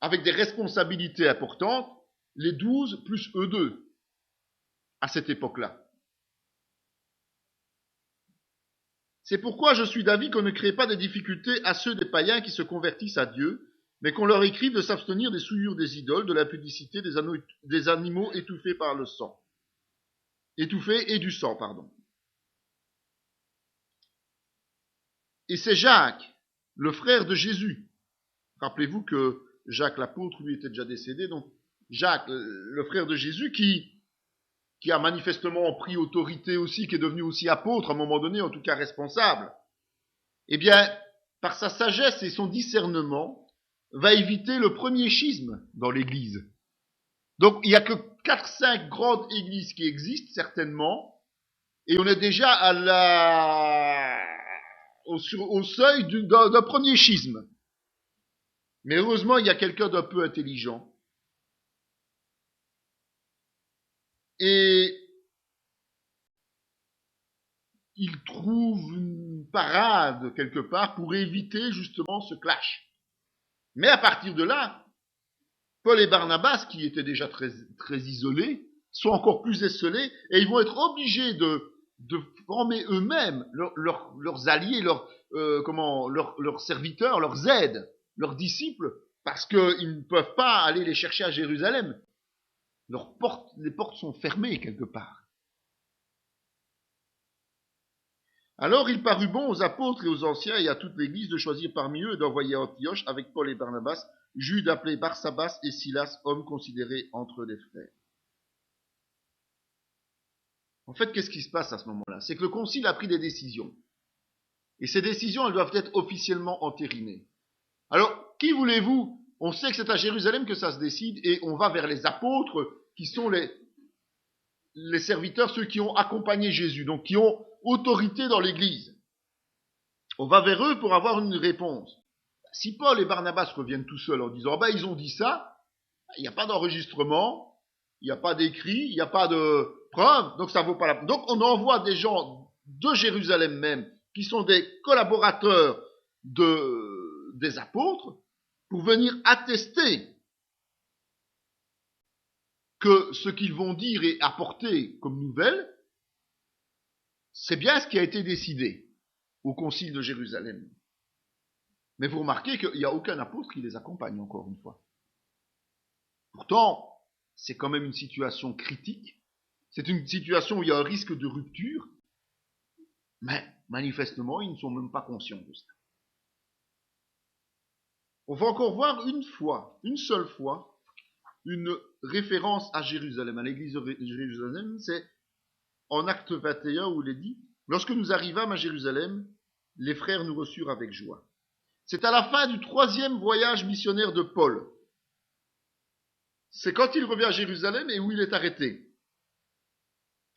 avec des responsabilités importantes, les 12 plus eux deux, à cette époque-là. C'est pourquoi je suis d'avis qu'on ne crée pas de difficultés à ceux des païens qui se convertissent à Dieu, mais qu'on leur écrive de s'abstenir des souillures des idoles, de l'impudicité, des animaux étouffés par le sang. Étouffés et du sang, pardon. Et c'est Jacques, le frère de Jésus. Rappelez-vous que Jacques l'apôtre, lui, était déjà décédé, donc Jacques, le frère de Jésus, qui a manifestement pris autorité aussi, qui est devenu aussi apôtre à un moment donné, en tout cas responsable, eh bien, par sa sagesse et son discernement, va éviter le premier schisme dans l'Église. Donc, il n'y a que 4-5 grandes églises qui existent, certainement, et on est déjà au seuil d'un premier schisme. Mais heureusement, il y a quelqu'un d'un peu intelligent. Et il trouve une parade quelque part pour éviter justement ce clash. Mais à partir de là, Paul et Barnabas, qui étaient déjà très, très isolés, sont encore plus esselés et ils vont être obligés de former eux-mêmes leurs alliés, leurs serviteurs, leurs aides, leurs disciples, parce qu'ils ne peuvent pas aller les chercher à Jérusalem. Les portes sont fermées quelque part. Alors il parut bon aux apôtres et aux anciens et à toute l'église de choisir parmi eux et d'envoyer à Antioche avec Paul et Barnabas, Jude appelé Barsabas et Silas, hommes considérés entre les frères. En fait, qu'est-ce qui se passe à ce moment-là? C'est que le concile a pris des décisions. Et ces décisions, elles doivent être officiellement entérinées. Alors, qui voulez-vous? On sait que c'est à Jérusalem que ça se décide et on va vers les apôtres qui sont les serviteurs, ceux qui ont accompagné Jésus, donc qui ont autorité dans l'église. On va vers eux pour avoir une réponse. Si Paul et Barnabas reviennent tout seuls en disant, ils ont dit ça, il n'y a pas d'enregistrement, il n'y a pas d'écrit, il n'y a pas de preuve, donc ça vaut pas la peine. Donc on envoie des gens de Jérusalem même, qui sont des collaborateurs des apôtres, pour venir attester que ce qu'ils vont dire et apporter comme nouvelle, c'est bien ce qui a été décidé au concile de Jérusalem. Mais vous remarquez qu'il n'y a aucun apôtre qui les accompagne, encore une fois. Pourtant, c'est quand même une situation critique. C'est une situation où il y a un risque de rupture. Mais manifestement, ils ne sont même pas conscients de ça. On va encore voir une seule fois, une référence à Jérusalem, à l'église de Jérusalem. C'est en Acte 21 où il est dit « Lorsque nous arrivâmes à Jérusalem, les frères nous reçurent avec joie. » C'est à la fin du 3e voyage missionnaire de Paul. C'est quand il revient à Jérusalem et où il est arrêté.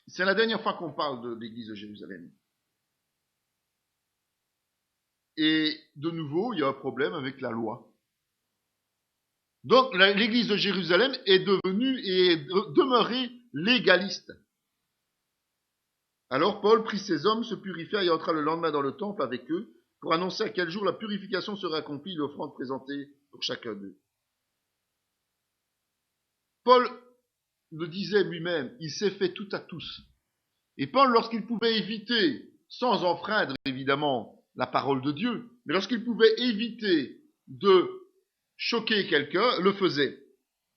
C'est la dernière fois qu'on parle de l'église de Jérusalem. Et de nouveau, il y a un problème avec la loi. Donc l'église de Jérusalem est devenue et est demeurée légaliste. Alors Paul prit ses hommes, se purifia et entra le lendemain dans le temple avec eux pour annoncer à quel jour la purification serait accomplie et l'offrande présentée pour chacun d'eux. Paul le disait lui-même, il s'est fait tout à tous. Et Paul, lorsqu'il pouvait éviter, sans enfreindre évidemment la parole de Dieu, mais lorsqu'il pouvait éviter de choquer quelqu'un, le faisait.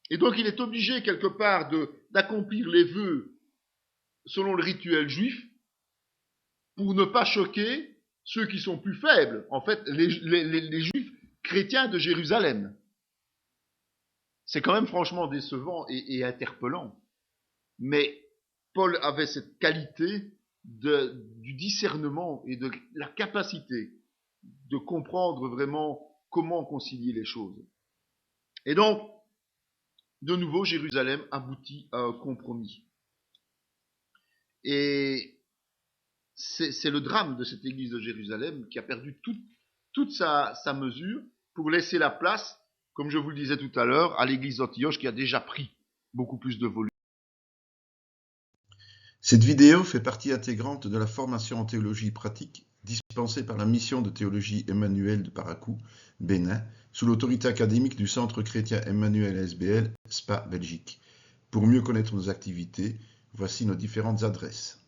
Et donc il est obligé quelque part d'accomplir les vœux selon le rituel juif pour ne pas choquer ceux qui sont plus faibles, en fait les juifs chrétiens de Jérusalem. C'est quand même franchement décevant et interpellant. Mais Paul avait cette qualité du discernement et de la capacité de comprendre vraiment comment concilier les choses. Et donc, de nouveau, Jérusalem aboutit à un compromis. Et c'est le drame de cette église de Jérusalem qui a perdu toute sa mesure pour laisser la place, comme je vous le disais tout à l'heure, à l'église d'Antioche qui a déjà pris beaucoup plus de volume. Cette vidéo fait partie intégrante de la formation en théologie pratique dispensée par la mission de théologie Emmanuel de Parakou, Bénin, sous l'autorité académique du Centre chrétien Emmanuel SBL, Spa, Belgique. Pour mieux connaître nos activités, voici nos différentes adresses.